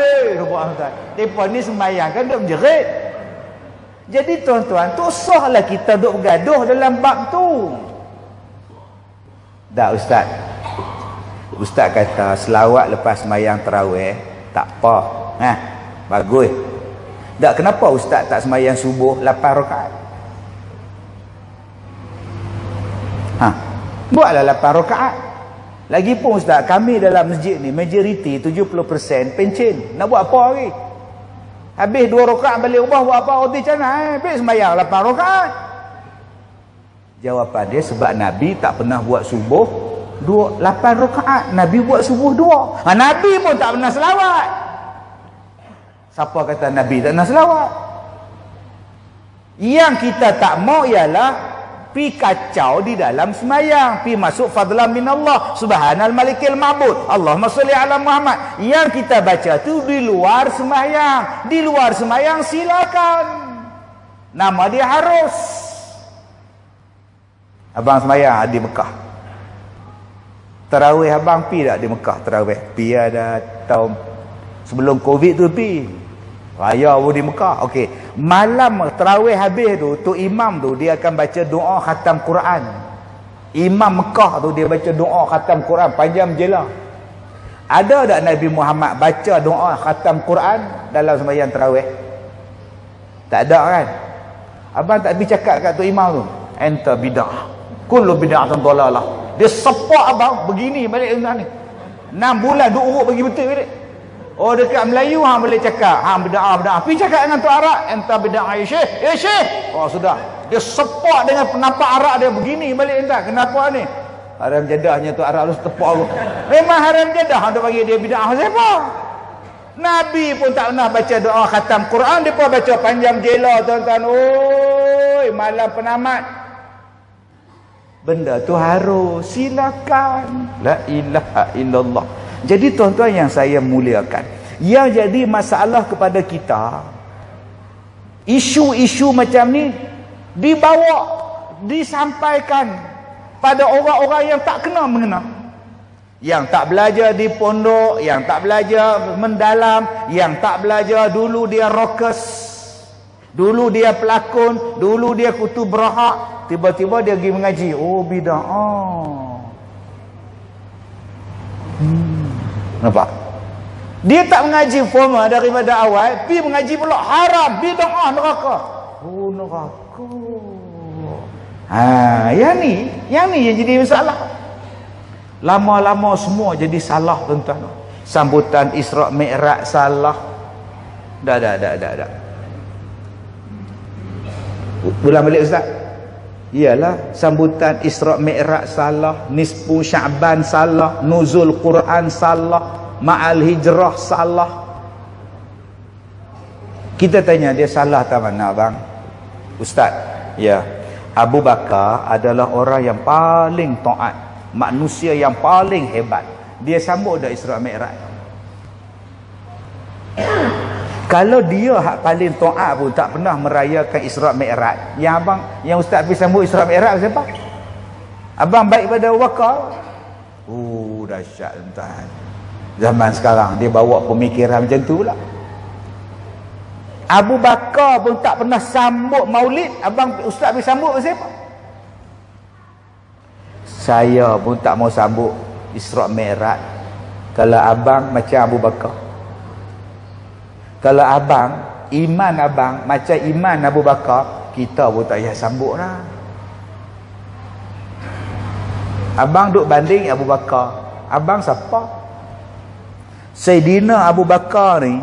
Speaker 2: Mereka ni sembahyang kan dia menjerit. Jadi tuan-tuan, tu sahlah kita duk bergaduh dalam bab tu. Dah Ustaz. Ustaz kata selawat lepas sembahyang tarawih tak apa. Bagus. Tak, kenapa Ustaz tak sembahyang subuh 8 rakaat? Buatlah 8 rakaat. Lagipun Ustaz, kami dalam masjid ni majoriti 70% pencen. Nak buat apa lagi? Habis 2 rakaat balik rumah buat apa? Roti canai. Habis sembahyang 8 rakaat. Jawapan dia sebab Nabi tak pernah buat subuh 8 rakaat. Nabi buat subuh 2. Nabi pun tak pernah selawat. Siapa kata Nabi tak pernah selawat? Yang kita tak mau ialah pi kacau di dalam semayang, pi masuk fadlan minallah, subhanal malikil ma'bud, Allahumma salli ala Muhammad. Yang kita baca tu di luar semayang. Di luar semayang silakan, nama dia harus. Abang semayang di Mekah, tarawih abang pi tak di Mekah? Tarawih pi ada tahun sebelum Covid tu pi. Raya pun di Mekah. Okey, malam tarawih habis tu imam tu dia akan baca doa khatam Quran. Imam Mekah tu dia baca doa khatam Quran panjang jela. Ada tak Nabi Muhammad baca doa khatam Quran dalam sembahyang tarawih? Tak ada kan? Abang tak pergi cakap kat tu imam tu, anta bid'ah, kullu bid'atin dalalah. Dia sepak abang begini balik ni. 6 bulan duk urut bagi betul balik. Oh, dekat Melayu hang boleh cakap, hang bid'ah. Pergi cakap dengan tu Arab, enta bid'ah syekh. Syekh. Oh, sudah. Dia sepak dengan penampak Arab dia begini balik entah. Kenapa ni? Haram jadahnya tu Arab lu tepak aku. Memang haram jadah hang bagi dia bid'ah siapa? Nabi pun tak pernah baca doa khatam Quran, dia pun baca panjang jela tuan-tuan. Oi, malam penamat. Benda tu harus silakan. La ilaha illallah. Jadi tuan-tuan yang saya muliakan, yang jadi masalah kepada kita, isu-isu macam ni dibawa, disampaikan pada orang-orang yang tak kena mengena, yang tak belajar di pondok, yang tak belajar mendalam, yang tak belajar. Dulu dia rockers, dulu dia pelakon, dulu dia kutu berhak, tiba-tiba dia pergi mengaji. Oh, bid'ah. Nampak? Dia tak mengaji formal daripada awal, pergi mengaji pula haram, bid'ah, neraka. Oh, neraka. Yang ni yang jadi masalah. Lama-lama semua jadi salah tuan-tuan. Sambutan Isra' Mi'raj salah. Dah. Ulang balik Ustaz. Iyalah, sambutan Isra' Mi'raj salah, nisfu Sya'ban salah, nuzul Quran salah, ma'al hijrah salah. Kita tanya dia salah tak mana bang? Ustaz, ya, Abu Bakar adalah orang yang paling taat, manusia yang paling hebat. Dia sambut dah Isra' Mi'raj. Kalau dia hak paling taat pun tak pernah merayakan Isra' Mi'raj, yang Ustaz pergi sambut Isra' Mi'raj siapa? Abang baik pada Abu Bakar. Oh, dahsyat tuan. Zaman sekarang dia bawa pemikiran macam tu pula. Abu Bakar pun tak pernah sambut Maulid, abang Ustaz pergi sambut siapa? Saya pun tak mau sambut Isra' Mi'raj kalau abang macam Abu Bakar. Kalau abang, iman abang macam iman Abu Bakar, kita pun tak payah sambut lah. Abang duk banding Abu Bakar. Abang siapa? Sayyidina Abu Bakar ni,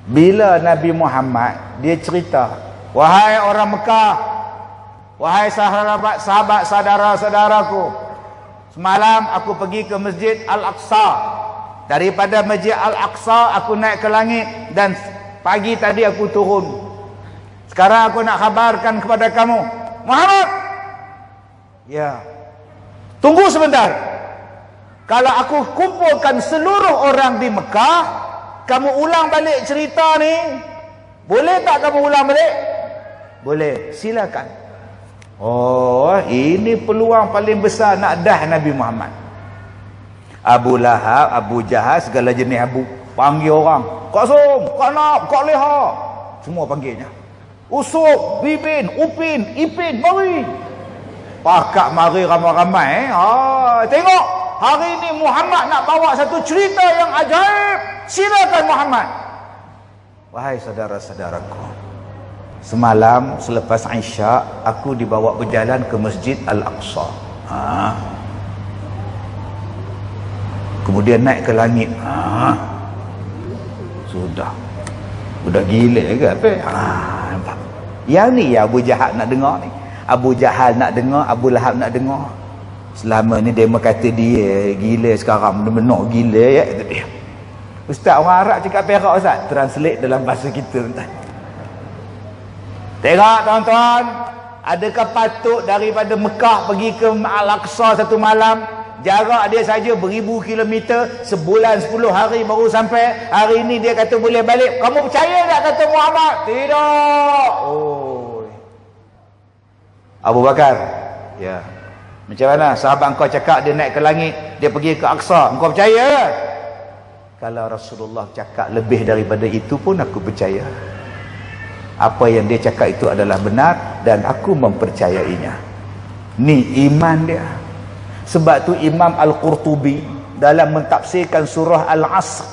Speaker 2: bila Nabi Muhammad dia cerita, wahai orang Mekah, wahai sahabat saudara-saudaraku, semalam aku pergi ke Masjid Al-Aqsa. Daripada Masjid Al-Aqsa aku naik ke langit, dan pagi tadi aku turun. Sekarang aku nak khabarkan kepada kamu, Muhammad, ya, tunggu sebentar. Kalau aku kumpulkan seluruh orang di Mekah, kamu ulang balik cerita ni, boleh tak kamu ulang balik? Boleh, silakan. Oh, ini peluang paling besar nak dah Nabi Muhammad. Abu Lahab, Abu Jahal, segala jenis Abu, panggil orang, Kak Som, Kak Nab, Kak Leha, semua panggilnya. Usuk, Bibin, Upin, Ipin, mari. Pakak mari ramai-ramai. Tengok, hari ni Muhammad nak bawa satu cerita yang ajaib. Silakan Muhammad. Wahai saudara-saudaraku, semalam selepas Isyak aku dibawa berjalan ke Masjid Al-Aqsa. Kemudian naik ke langit. Sudah gila ke apa? Nampak. Yang ni ya Abu Jahal nak dengar ni. Abu Jahal nak dengar, Abu Lahab nak dengar. Selama ni dia kata dia gila, sekarang benar-benar gila ya, kata dia. Ustaz, orang Arab cakap perak Ustaz, translate dalam bahasa kita tuan. Tengok tuan-tuan, adakah patut daripada Mekah pergi ke Al-Aqsa satu malam, jarak dia saja beribu kilometer, sebulan 10 hari baru sampai. Hari ini dia kata boleh balik. Kamu percaya tak kata Muhammad? Tidak. Oh, Abu Bakar, ya, macam mana sahabat kau cakap dia naik ke langit, dia pergi ke Aqsa, kau percaya? Kalau Rasulullah cakap lebih daripada itu pun aku percaya. Apa yang dia cakap itu adalah benar dan aku mempercayainya. Ni iman dia. Sebab tu Imam Al-Qurtubi dalam mentafsirkan surah Al-Asr,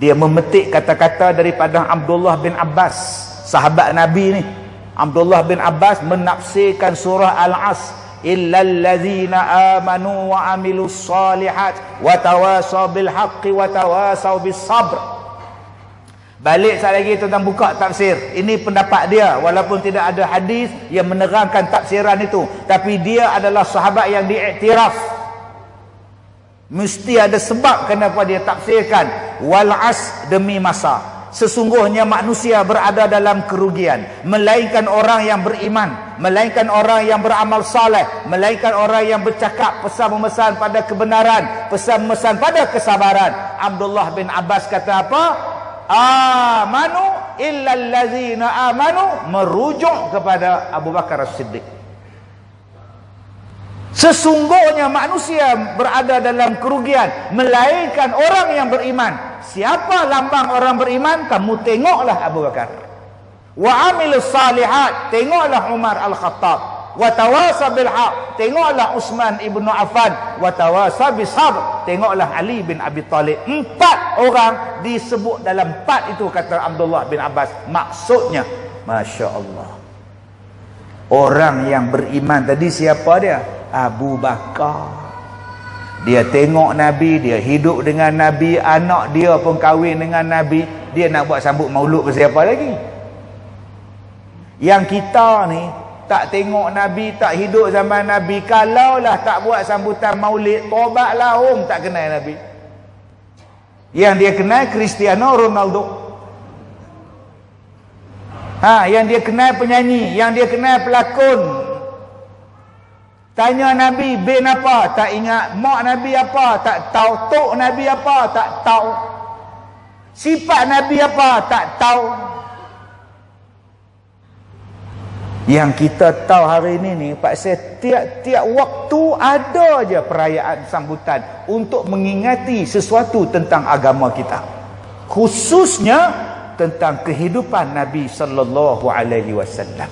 Speaker 2: dia memetik kata-kata daripada Abdullah bin Abbas, sahabat Nabi ni. Abdullah bin Abbas menafsirkan surah Al-Asr, illal ladzina amanu wa amilus solihat wa tawasaw bil haqqi wa tawasaw bis sabr. Balik sekali lagi tuan-tuan buka tafsir. Ini pendapat dia, walaupun tidak ada hadis yang menerangkan tafsiran itu, tapi dia adalah sahabat yang diiktiraf. Mesti ada sebab kenapa dia tafsirkan wal as, demi masa. Sesungguhnya manusia berada dalam kerugian, melainkan orang yang beriman, melainkan orang yang beramal saleh, melainkan orang yang bercakap pesan-memesan pada kebenaran, pesan-memesan pada kesabaran. Abdullah bin Abbas kata apa? Amanu illal ladzina amanu, merujuk kepada Abu Bakar As-Siddiq. Sesungguhnya manusia berada dalam kerugian, melainkan orang yang beriman. Siapa lambang orang beriman? Kamu tengoklah Abu Bakar. Wa amilus salihat, tengoklah Umar Al-Khattab. Wa tawasa bil haq, tengoklah Utsman ibnu Affan. Wa tawasa bis sabr, tengoklah Ali bin Abi Talib. 4 orang disebut dalam 4 itu, kata Abdullah bin Abbas. Maksudnya, Masya Allah, orang yang beriman tadi siapa dia? Abu Bakar. Dia tengok Nabi, dia hidup dengan Nabi, anak dia pun kahwin dengan Nabi. Dia nak buat sambut maulud ke siapa lagi? Yang kita ni tak tengok Nabi, tak hidup zaman Nabi, kalaulah tak buat sambutan maulid, tobatlah tak kenal Nabi. Yang dia kenal Cristiano Ronaldo. Yang dia kenal penyanyi, yang dia kenal pelakon. Tanya Nabi bin apa, tak ingat. Mak Nabi apa, tak tahu. Tok Nabi apa, tak tahu. Sifat Nabi apa, tak tahu. Yang kita tahu hari ini paksa tiap-tiap waktu ada aja perayaan sambutan untuk mengingati sesuatu tentang agama kita, khususnya tentang kehidupan Nabi sallallahu alaihi wasallam.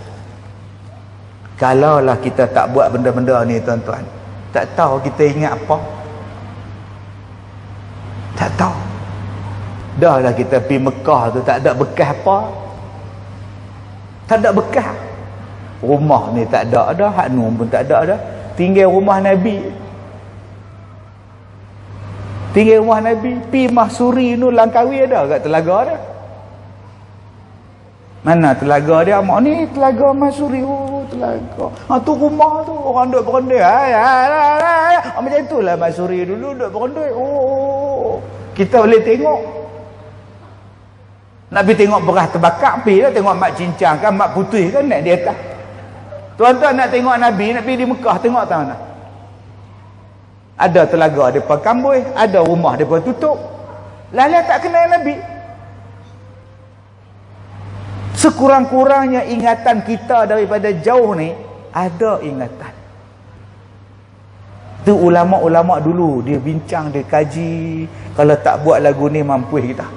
Speaker 2: Kalaulah kita tak buat benda-benda ni tuan-tuan, tak tahu kita ingat apa. Tak tahu. Dah lah kita pergi Mekah tu tak ada bekas apa. Tak ada bekas. Rumah ni tak ada dah, hak nu pun tak ada dah. Tinggal rumah Nabi. Tinggal rumah Nabi. Pi Mahsuri nu Langkawi ada kat telaga dah. Mana telaga dia? Mak ni telaga Mahsuri. Oh, telaga. Ha tu rumah tu orang duk berendai. Macam itulah Mahsuri dulu duk berendai. Oh. Kita boleh tengok. Nak pergi tengok beras terbakar, pergi lah tengok mak cincang kan, mak putih kan naik di atas. Tuan-tuan nak tengok Nabi, nak pergi di Mekah, tengok tak mana? Ada telaga depa kamboi, ada rumah depa tutup. Lalah tak kenal Nabi. Sekurang-kurangnya ingatan kita daripada jauh ni, ada ingatan. Tu ulama-ulama dulu, dia bincang, dia kaji. Kalau tak buat lagu ni, mampu kita.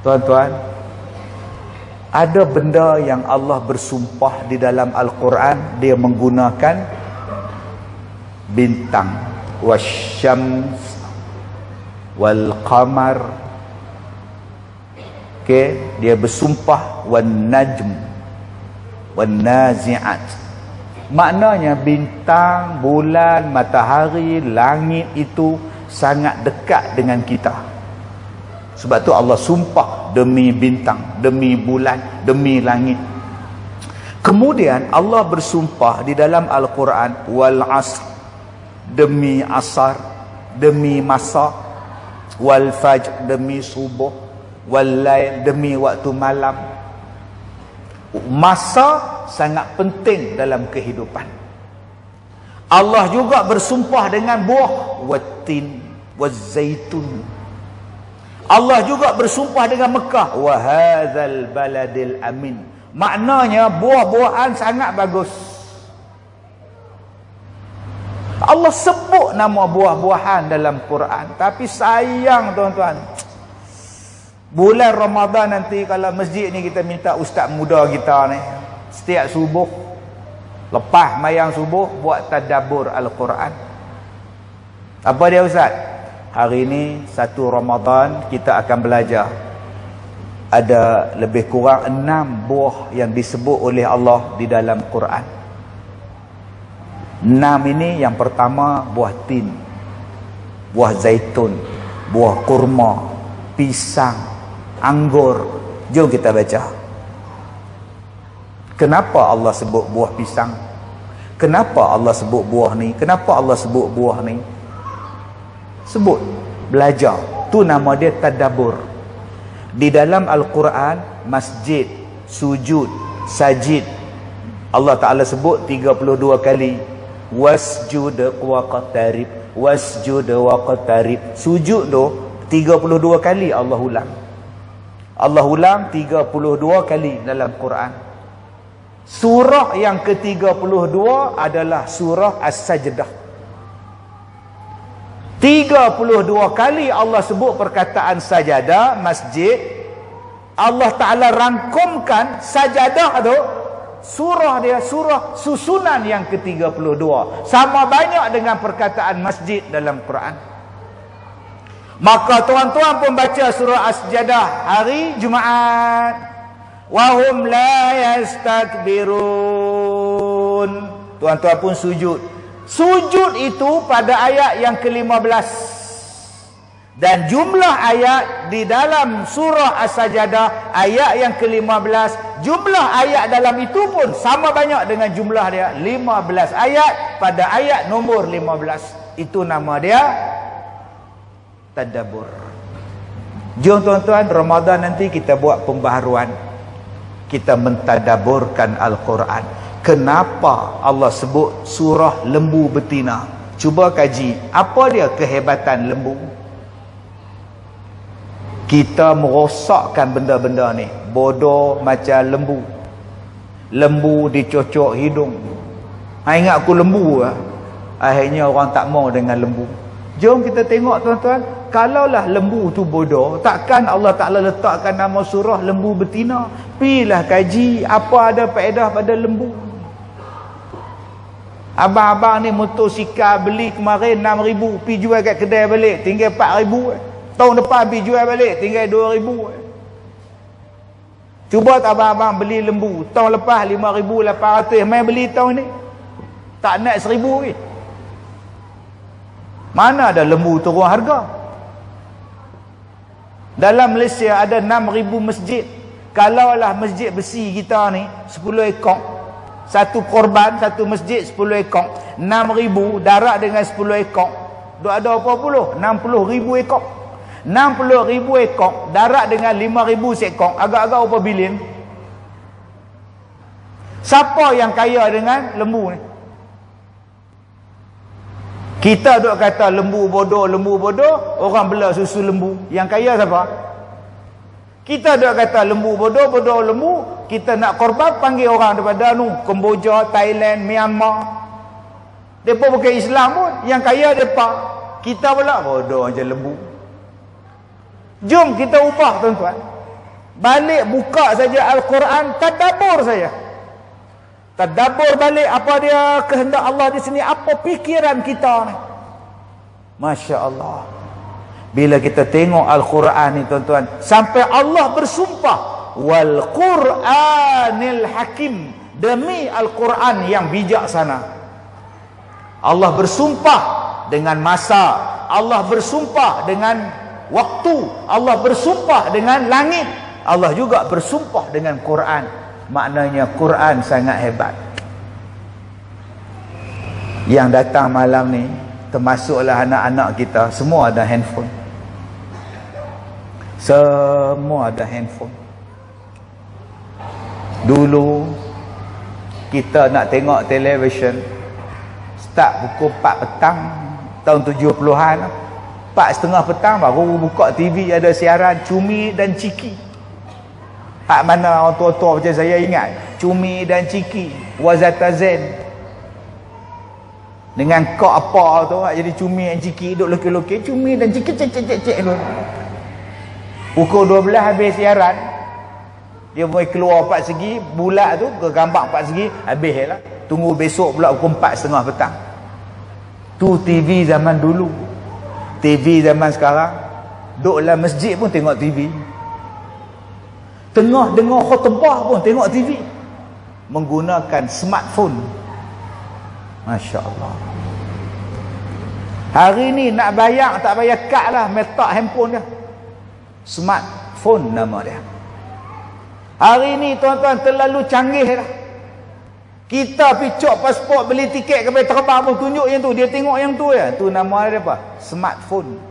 Speaker 2: Tuan-tuan, ada benda yang Allah bersumpah di dalam Al-Quran, dia menggunakan bintang, wasyams wal qamar. Okey, dia bersumpah wan najm wan nazi'at. Maknanya bintang, bulan, matahari, langit itu sangat dekat dengan kita. Sebab tu Allah sumpah demi bintang, demi bulan, demi langit. Kemudian Allah bersumpah di dalam Al-Quran, wal asr, demi asar, demi masa, wal fajr, demi subuh, wal lail, demi waktu malam. Masa sangat penting dalam kehidupan. Allah juga bersumpah dengan buah, wattin wazaitun. Allah juga bersumpah dengan Mekah, wa hadzal baladil amin. Maknanya buah-buahan sangat bagus. Allah sebut nama buah-buahan dalam Quran, tapi sayang tuan-tuan, bulan Ramadan nanti kalau masjid ni kita minta ustaz muda kita ni setiap subuh lepas mayang subuh buat tadabbur Al-Quran. Apa dia ustaz? Hari ini 1 Ramadan kita akan belajar ada lebih kurang 6 buah yang disebut oleh Allah di dalam Quran. 6 ini yang pertama buah tin, buah zaitun, buah kurma, pisang, anggur. Jom kita baca. Kenapa Allah sebut buah pisang? Kenapa Allah sebut buah ni? Kenapa Allah sebut buah ni? Sebut, belajar. Tu nama dia tadabbur. Di dalam Al-Quran, masjid, sujud, sajid, Allah Ta'ala sebut 32 kali. Wasjud waqtarib, wasjud waqtarib. Sujud tu 32 kali Allah ulang. Allah ulang 32 kali dalam Quran. Surah yang ke-32 adalah surah As-Sajdah. 32 kali Allah sebut perkataan sajadah, masjid. Allah Ta'ala rangkumkan sajadah tu, surah dia, surah susunan yang ke-32. Sama banyak dengan perkataan masjid dalam Quran. Maka tuan-tuan pun baca surah As-Sajdah hari Jumaat. Wahum la yastakbirun. Tuan-tuan pun sujud. Sujud itu pada ayat yang ke-15. Dan jumlah ayat di dalam surah As-Sajdah ayat yang ke-15, jumlah ayat dalam itu pun sama banyak dengan jumlah dia, 15 ayat pada ayat nombor 15. Itu nama dia tadabbur. Jom tuan-tuan, Ramadan nanti kita buat pembaharuan. Kita mentadabburkan Al-Quran. Kenapa Allah sebut surah lembu betina? Cuba kaji, apa dia kehebatan lembu? Kita merosakkan benda-benda ni. Bodoh macam lembu. Lembu dicocok hidung. Ingat aku lembu lah. Akhirnya orang tak mau dengan lembu. Jom kita tengok tuan-tuan, kalaulah lembu tu bodoh, takkan Allah Ta'ala letakkan nama surah lembu betina? Pilah kaji apa ada faedah pada lembu. Abang-abang ni motosikal beli kemarin 6,000, pi jual kat kedai balik tinggal 4,000. Tahun depan pi jual balik tinggal 2,000. Cuba abang-abang beli lembu tahun lepas 5,800, mai beli tahun ni tak naik 1,000 lagi. Mana ada lembu turun harga? Dalam Malaysia ada 6,000 masjid. Kalaulah masjid besi kita ni 10 ekor, satu korban satu masjid 10 ekor, 6,000 darat dengan 10 ekor, duk ada apa puluh? 60,000 ekor. 60,000 ekor darat dengan 5,000 seekor, agak-agak berapa bilion? Siapa yang kaya dengan lembu ni? Kita duk kata lembu bodoh, orang bela susu lembu. Yang kaya siapa? Kita duk kata lembu bodoh, lembu. Kita nak korban, panggil orang daripada Kemboja, Thailand, Myanmar. Mereka bukan Islam pun. Yang kaya mereka. Kita pula bodoh je lembu. Jom kita ubah, tuan-tuan. Balik buka saja Al-Quran, tadabbur saja. Tadabbur balik apa dia kehendak Allah di sini, apa fikiran kita ni. Masya Allah. Bila kita tengok Al-Quran ni, tuan-tuan, sampai Allah bersumpah, wal Quranil Hakim, demi Al-Quran yang bijaksana. Allah bersumpah dengan masa, Allah bersumpah dengan waktu, Allah bersumpah dengan langit, Allah juga bersumpah dengan Quran. Maknanya Quran sangat hebat. Yang datang malam ni, termasuklah anak-anak kita, semua ada handphone. Semua ada handphone. Dulu kita nak tengok televisyen start pukul 4 petang tahun 70-an, 4:30 petang baru buka TV, ada siaran Cumi dan Ciki. Hak mana orang tua-tua macam saya ingat, Cumi dan Ciki, Wazata Zen dengan kok apa tu, jadi Cumi dan Ciki duk lokek-lokek, Cumi dan Ciki cek dulu. Pukul 12 habis siaran, dia boleh keluar 4 segi, bulat tu ke gambar 4 segi, habis lah. Tunggu besok pula pukul 4:30 petang. Tu TV zaman dulu. TV zaman sekarang, duk dalam masjid pun tengok TV, tengah dengar khutbah pun tengok TV, menggunakan smartphone. Masya Allah. Hari ni nak bayar tak bayar kad lah, letak handphone dia, smartphone nama dia. Hari ni tuan-tuan terlalu canggih dah. Kita picok pasport, beli tiket kapal terbang pun tunjuk yang tu, dia tengok yang tu ya. Tu nama dia apa? Smartphone.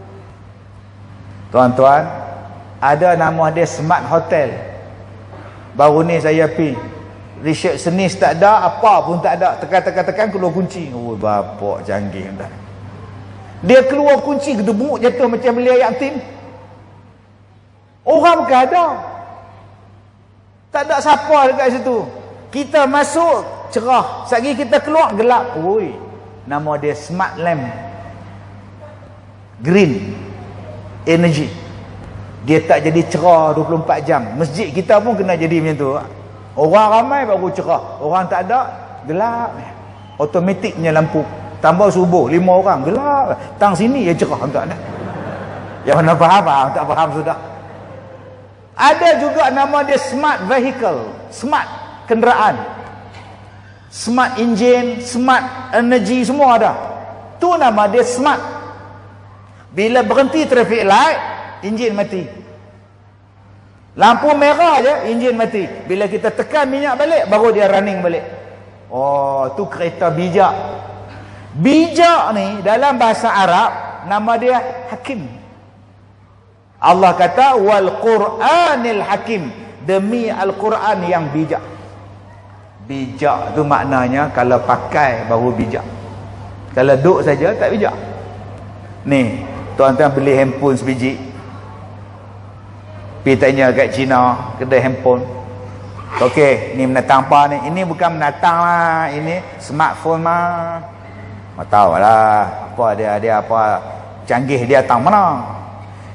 Speaker 2: Tuan-tuan, ada nama dia smart hotel. Baru ni saya pergi, resepsionis tak ada, apa pun tak ada, tekan keluar kunci. Oh bapak canggih dah. Dia keluar kunci, gedebuk jatuh macam beli ayam tim. Orang bukan ada, tak ada siapa dekat situ. Kita masuk cerah, sekali kita keluar gelap. Oi, nama dia smart lamp, green energy. Dia tak jadi cerah 24 jam. Masjid kita pun kena jadi macam tu. Orang ramai baru cerah, orang tak ada gelap. Automatiknya lampu. Tambah subuh 5 orang gelap. Tang sini ya cerah, tak ada. Yang mana faham, tak faham sudah. Ada juga nama dia smart vehicle, smart kenderaan, smart engine, smart energy, semua ada. Tu nama dia smart. Bila berhenti traffic light, enjin mati. Lampu merah je, enjin mati. Bila kita tekan minyak balik, baru dia running balik. Oh, tu kereta bijak. Bijak ni dalam bahasa Arab nama dia Hakim. Allah kata wal Quranil Hakim, demi Al-Quran yang bijak. Bijak tu maknanya kalau pakai baru bijak. Kalau duduk saja tak bijak. Ni, tuan-tuan beli handphone sebiji, pergi tanya kat Cina, kedai handphone. Okey, ni menatang apa ni? Ini bukan menatang lah, ini smartphone mah. Tak tahu lah apa dia apa canggih dia tang mana.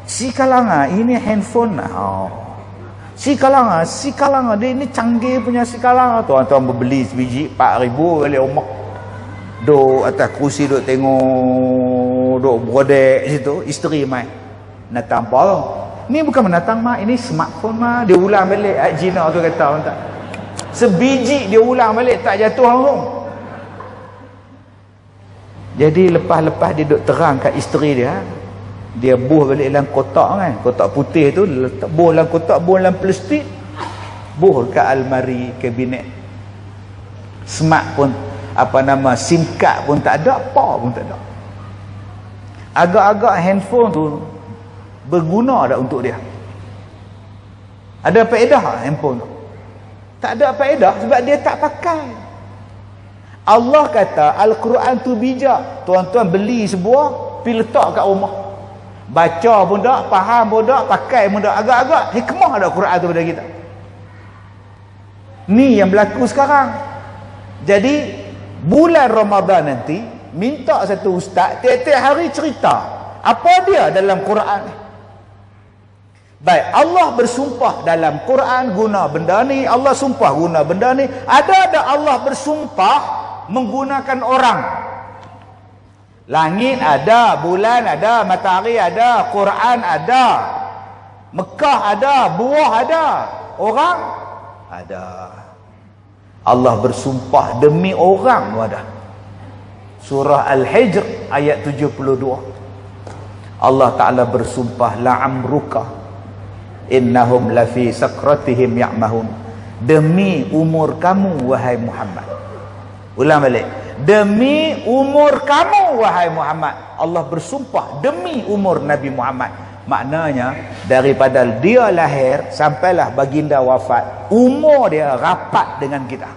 Speaker 2: Si kalangan ini handphone lah. Oh. Si kalangan dia ini canggih punya si kalangan. Tuan-tuan berbeli sebiji 4,000 balik rumah. Duk atas kerusi duk tengok, duk brodek situ, isteri mai. Nak tampal Ni bukan menatang mak, ini smartphone mak. Dia ulang balik ayat Cina tu kata orang tak. Sebiji dia ulang balik tak jatuh langsung. Jadi lepas-lepas dia duk terang kat isteri dia, dia buh balik dalam kotak kan, kotak putih tu, letak buh dalam kotak, buh dalam plastik, buh kat almari kabinet. Smart pun SIM card pun tak ada, apa pun tak ada. Agak-agak handphone tu berguna tak untuk dia? Ada faedah handphone tu? Tak ada faedah sebab dia tak pakai. Allah kata Al-Quran tu bijak. Tuan-tuan beli sebuah, pergi letak kat rumah. Baca pun tak, faham pun tak, pakai pun tak. Agak-agak hikmah ada Quran tu pada kita. Ni yang berlaku sekarang. Jadi bulan Ramadan nanti minta satu ustaz tiap-tiap hari cerita apa dia dalam Quran. Baik, Allah bersumpah dalam Quran guna benda ni, Allah sumpah guna benda ni. Ada Allah bersumpah menggunakan orang. Langit ada, bulan ada, matahari ada, Quran ada, Mekah ada, buah ada, orang ada. Allah bersumpah demi orang tu ada. Surah Al-Hijr ayat 72. Allah Ta'ala bersumpah la'amruka innahum lafi sakratihim ya'mahun. Demi umur kamu wahai Muhammad. Ulang balik. Demi umur kamu wahai Muhammad. Allah bersumpah demi umur Nabi Muhammad. Maknanya daripada dia lahir sampailah baginda wafat, umur dia rapat dengan kita.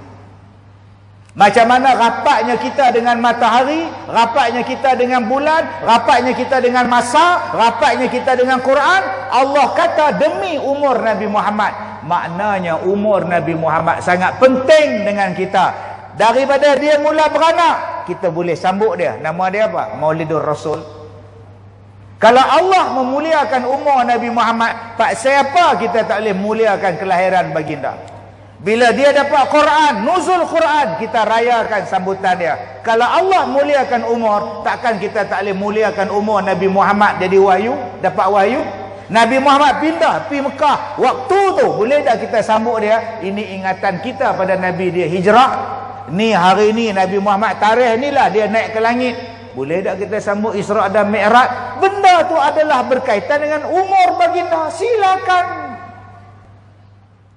Speaker 2: Macam mana rapatnya kita dengan matahari, rapatnya kita dengan bulan, rapatnya kita dengan masa, rapatnya kita dengan Quran. Allah kata demi umur Nabi Muhammad. Maknanya umur Nabi Muhammad sangat penting dengan kita. Daripada dia mula beranak, kita boleh sambut dia. Nama dia apa? Maulidur Rasul. Kalau Allah memuliakan umur Nabi Muhammad, tak siapa kita tak boleh muliakan kelahiran baginda. Bila dia dapat Quran, nuzul Quran, kita rayakan sambutan dia. Kalau Allah muliakan umur, takkan kita tak boleh muliakan umur Nabi Muhammad jadi wahyu, dapat wahyu. Nabi Muhammad pindah pergi Mekah, waktu tu boleh tak kita sambut dia? Ini ingatan kita pada Nabi dia hijrah. Ni hari ni Nabi Muhammad, tarikh inilah dia naik ke langit. Boleh tak kita sambut Isra dan Mi'raj? Benda tu adalah berkaitan dengan umur baginda. Silakan.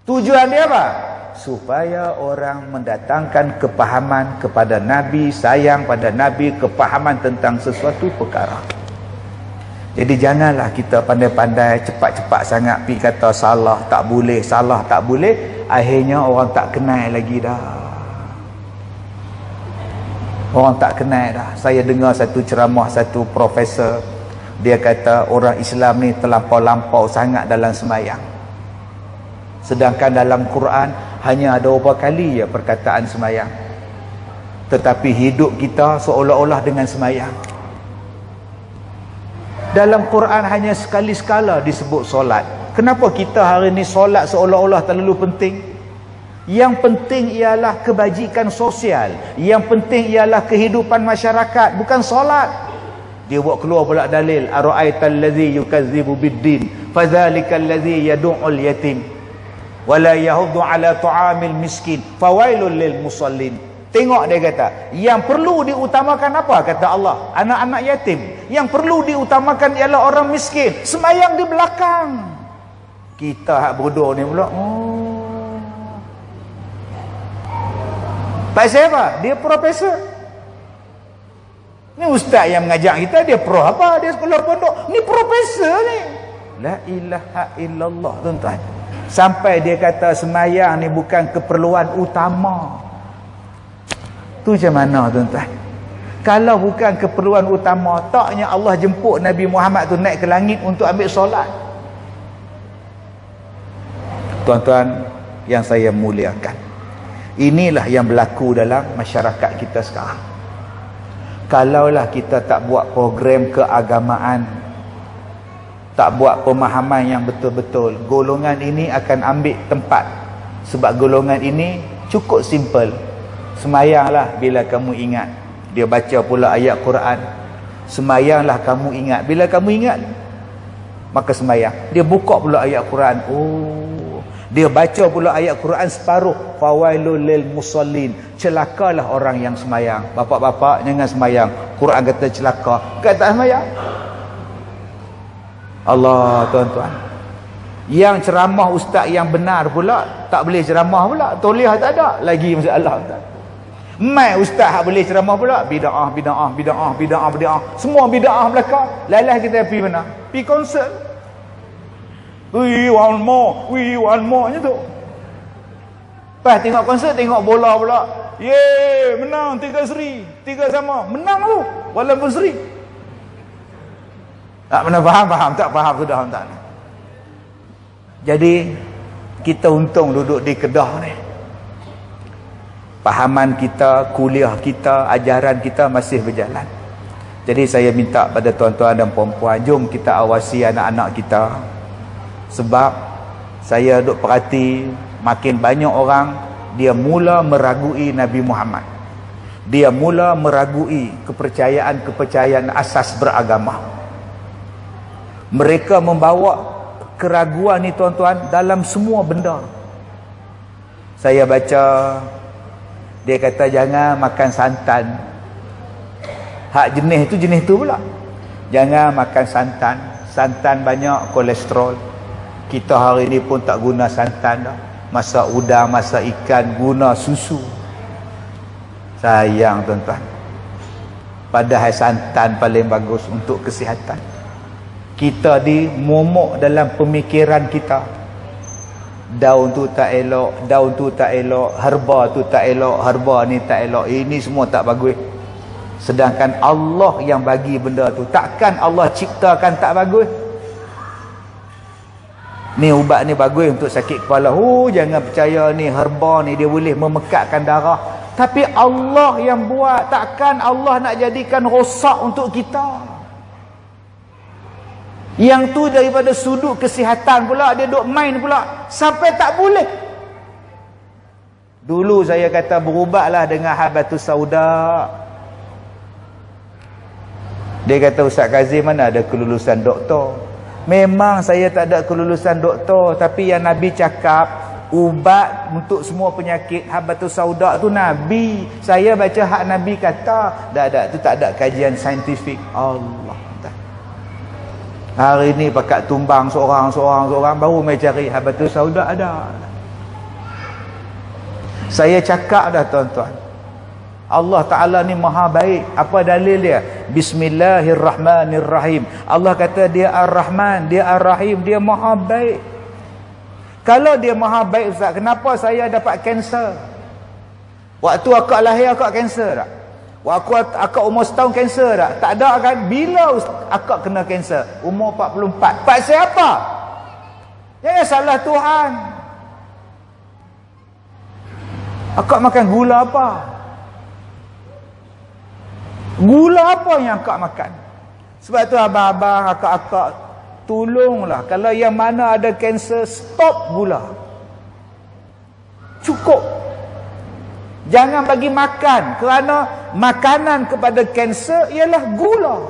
Speaker 2: Tujuan dia apa? Supaya orang mendatangkan kepahaman kepada Nabi, sayang pada Nabi, kepahaman tentang sesuatu perkara. Jadi janganlah kita pandai-pandai cepat-cepat sangat pergi kata salah tak boleh, salah tak boleh. Akhirnya orang tak kenal lagi dah. Orang tak kenal dah. Saya dengar satu ceramah satu profesor, dia kata orang Islam ni terlampau-lampau sangat dalam semayang. Sedangkan dalam Quran hanya ada beberapa kali ya perkataan semayang. Tetapi hidup kita seolah-olah dengan semayang. Dalam Quran hanya sekali-sekala disebut solat. Kenapa kita hari ni solat seolah-olah terlalu penting? Yang penting ialah kebajikan sosial. Yang penting ialah kehidupan masyarakat, bukan solat. Dia buat keluar pula dalil, ara'aital ladzi yukazzibu biddin fadzalikal ladzi yad'ul yatim wala yahuddu ala ta'amil miskin fawailul lil musallin. Tengok dia kata, yang perlu diutamakan apa? Kata Allah, anak-anak yatim. Yang perlu diutamakan ialah orang miskin. Semayang di belakang. Kita hak bodoh ni pula, pasal apa? Dia profesor. Ni ustaz yang mengajar kita, dia pro apa? Dia sekolah pondok. Ni profesor ni. La ilaha illallah, tuan-tuan. Sampai dia kata semayang ni bukan keperluan utama. Tu macam mana, tuan-tuan? Kalau bukan keperluan utama, taknya Allah jemput Nabi Muhammad tu naik ke langit untuk ambil solat. Tuan-tuan yang saya muliakan, inilah yang berlaku dalam masyarakat kita sekarang. Kalaulah kita tak buat program keagamaan, tak buat pemahaman yang betul-betul, golongan ini akan ambil tempat. Sebab golongan ini cukup simple. Semayanglah bila kamu ingat. Dia baca pula ayat Quran. Semayanglah kamu ingat. Bila kamu ingat, maka sembahyang. Dia buka pula ayat Quran. Oh, dia baca pula ayat Quran separuh. Fawailul lil musallin. Celakalah orang yang sembahyang. Bapak-bapak jangan sembahyang. Quran kata celaka. Kata sembahyang. Allah, tuan-tuan. Yang ceramah ustaz yang benar pula tak boleh ceramah pula. Tauliah tak ada. Lagi masalah tak. Mai ustaz hak boleh ceramah pula bidaah. Semua bidaah belaka. Lalah kita pergi mana? Pergi konsert. We want more nya tu. Pas tengok konsert, tengok bola pula. Ye, menang 3 seri, 3 sama. Menang tu walaupun seri. Tak pernah faham, tak faham sudah tak. Jadi kita untung duduk di Kedah ni. Pahaman kita, kuliah kita, ajaran kita masih berjalan. Jadi saya minta pada tuan-tuan dan puan-puan, jom kita awasi anak-anak kita. Sebab saya duk perhati makin banyak orang dia mula meragui Nabi Muhammad. Dia mula meragui kepercayaan asas beragama. Mereka membawa keraguan ni tuan-tuan dalam semua benda. Saya baca dia kata jangan makan santan. Hak jenis tu pula. Jangan makan santan. Santan banyak kolesterol. Kita hari ni pun tak guna santan dah. Masak udang, masak ikan, guna susu. Sayang tuan-tuan. Padahal santan paling bagus untuk kesihatan. Kita di momok dalam pemikiran kita. Daun tu tak elok, daun tu tak elok, herba tu tak elok, herba ni tak elok. Ini semua tak bagus. Sedangkan Allah yang bagi benda tu. Takkan Allah ciptakan tak bagus? Ni ubat ni bagus untuk sakit kepala. Jangan percaya ni herba ni dia boleh memekatkan darah. Tapi Allah yang buat. Takkan Allah nak jadikan rosak untuk kita. Yang tu daripada sudut kesihatan pula dia duk main pula sampai tak boleh. Dulu saya kata berubatlah dengan habatus sauda. Dia kata Ustaz Kazim mana ada kelulusan doktor. Memang saya tak ada kelulusan doktor, tapi yang Nabi cakap ubat untuk semua penyakit habatus sauda tu Nabi. Saya baca hak Nabi kata. Dah tu tak ada kajian saintifik. Allah. Hari ni pakat tumbang seorang baru mai cari habatus sauda ada. Saya cakap dah tuan-tuan. Allah Ta'ala ni maha baik. Apa dalil dia? Bismillahirrahmanirrahim. Allah kata dia Ar-Rahman, dia Ar-Rahim, dia maha baik. Kalau dia maha baik Ustaz, kenapa saya dapat kanser? Waktu akak lahir akak kanser tak? Waktu akak umur setahun kanser tak? Tak ada kan? Bila akak kena kanser? Umur 44. Pak siapa? Ya salah Tuhan. Akak makan gula apa? Gula apa yang akak makan? Sebab tu abang-abang, akak-akak, tolonglah. Kalau yang mana ada kanser, stop gula. Cukup. Jangan bagi makan. Kerana makanan kepada kanser ialah gula.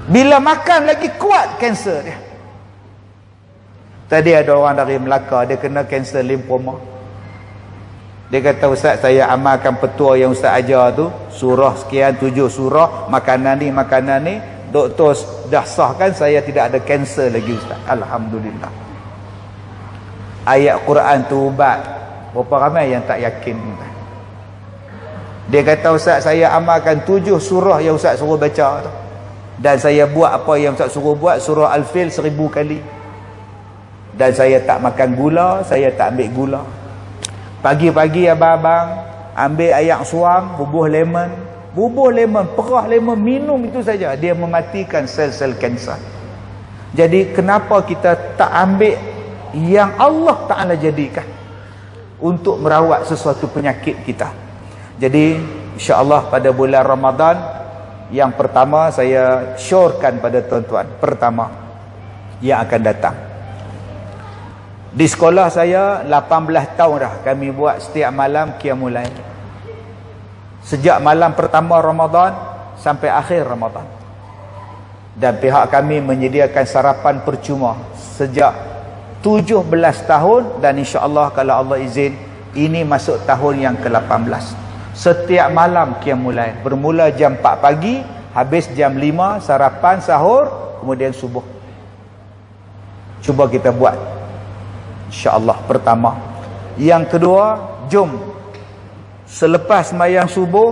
Speaker 2: Bila makan lagi kuat kanser dia. Tadi ada orang dari Melaka, dia kena kanser limfoma. Dia kata Ustaz, saya amalkan petua yang Ustaz ajar tu, surah sekian 7 surah, makanan ni, doktor dah sahkan saya tidak ada kanser lagi Ustaz. Alhamdulillah. Ayat Quran tu ubat. Berapa ramai yang tak yakin. Dia kata Ustaz, saya amalkan 7 surah yang Ustaz suruh baca tu. Dan saya buat apa yang Ustaz suruh buat, surah Al-Fil 1000 kali. Dan saya tak makan gula, saya tak ambil gula. Pagi-pagi abang-abang ambil air suam, bubuh lemon, perah lemon, minum itu saja. Dia mematikan sel-sel kanser. Jadi kenapa kita tak ambil yang Allah Ta'ala jadikan untuk merawat sesuatu penyakit kita? Jadi insya-Allah pada bulan Ramadan yang pertama saya syorkan pada tuan-tuan, pertama yang akan datang. Di sekolah saya 18 tahun dah kami buat setiap malam qiyamul lail. Sejak malam pertama Ramadan sampai akhir Ramadan. Dan pihak kami menyediakan sarapan percuma sejak 17 tahun, dan insya-Allah kalau Allah izin ini masuk tahun yang ke-18. Setiap malam qiyamul lail, bermula jam 4 pagi, habis jam 5, sarapan, sahur, kemudian subuh. Cuba kita buat, insya-Allah. Pertama. Yang kedua, jom selepas sembahyang subuh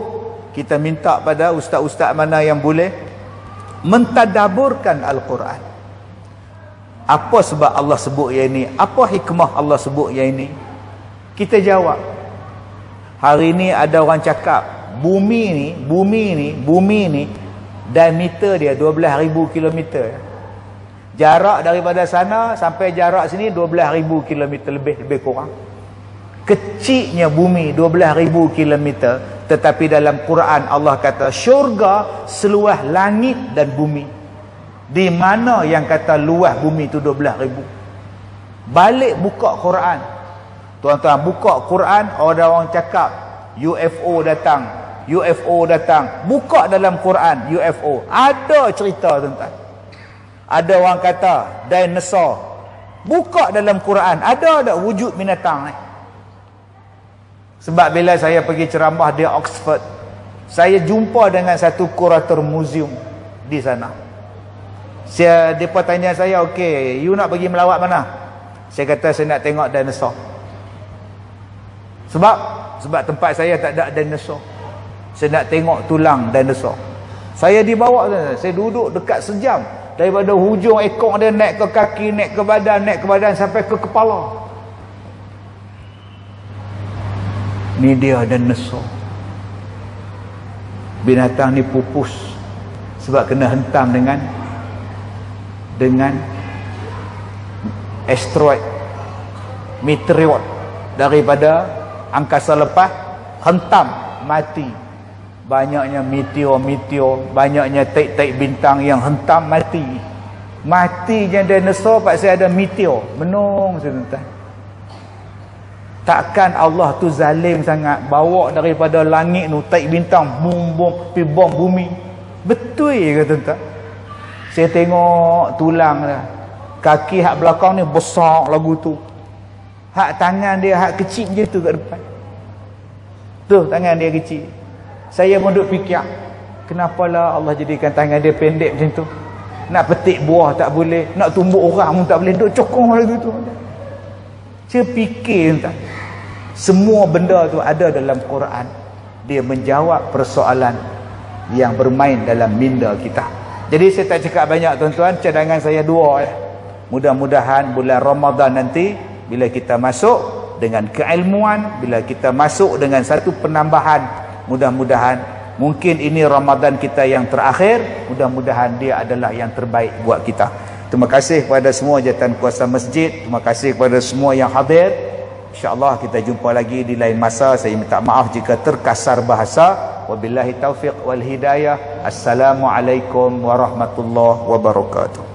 Speaker 2: kita minta pada ustaz-ustaz mana yang boleh mentadaburkan Al-Quran. Apa sebab Allah sebut yang ini? Apa hikmah Allah sebut yang ini? Kita jawab. Hari ini ada orang cakap bumi ni diameter dia 12,000 kilometer. Jarak daripada sana sampai jarak sini 12,000 kilometer, lebih kurang. Kecilnya bumi 12,000 kilometer, tetapi dalam Quran Allah kata syurga seluas langit dan bumi. Di mana yang kata luas bumi tu 12,000? Balik buka Quran. Tuan-tuan buka Quran, ada orang cakap UFO datang, UFO datang. Buka dalam Quran UFO. Ada cerita, tuan-tuan. Ada orang kata dinosaur. Buka dalam Quran, ada tak wujud binatang ni? Sebab bila saya pergi ceramah di Oxford, saya jumpa dengan satu kurator muzium di sana. Mereka tanya saya, okey, you nak pergi melawat mana? Saya kata saya nak tengok dinosaur. Sebab tempat saya tak ada dinosaur. Saya nak tengok tulang dinosaur. Saya dibawa, saya duduk dekat sejam. Daripada hujung ekor dia naik ke kaki, naik ke badan sampai ke kepala. Ni dia dinosaur. Binatang ni pupus sebab kena hentam dengan asteroid, meteor daripada angkasa lepas, hentam, mati. Banyaknya meteor, banyaknya taik-taik bintang yang hentam, mati. Matinya dinosaur pasal ada meteor. Menung, tuan-tuan. Takkan Allah tu zalim sangat bawa daripada langit tu taik bintang pi bom bumi. Betul ke, tuan-tuan? Saya tengok tulang dah. Kaki hak belakang ni besar lagu tu. Hak tangan dia hak kecil je tu kat depan. Tu tangan dia kecil. Saya pun duk fikir, kenapalah Allah jadikan tangan dia pendek macam tu? Nak petik buah tak boleh, nak tumbuk orang pun tak boleh, duk cokong lagu tu. Saya fikir, tuan, semua benda tu ada dalam Quran. Dia menjawab persoalan yang bermain dalam minda kita. Jadi saya tak cakap banyak, tuan-tuan. Cadangan saya dua. Mudah-mudahan bulan Ramadan nanti, bila kita masuk dengan keilmuan, bila kita masuk dengan satu penambahan, mudah-mudahan mungkin ini Ramadan kita yang terakhir, mudah-mudahan dia adalah yang terbaik buat kita. Terima kasih kepada semua jawatan kuasa masjid. Terima kasih kepada semua yang hadir. InsyaAllah kita jumpa lagi di lain masa. Saya minta maaf jika terkasar bahasa. Wabillahi taufiq wal hidayah. Assalamualaikum warahmatullahi wabarakatuh.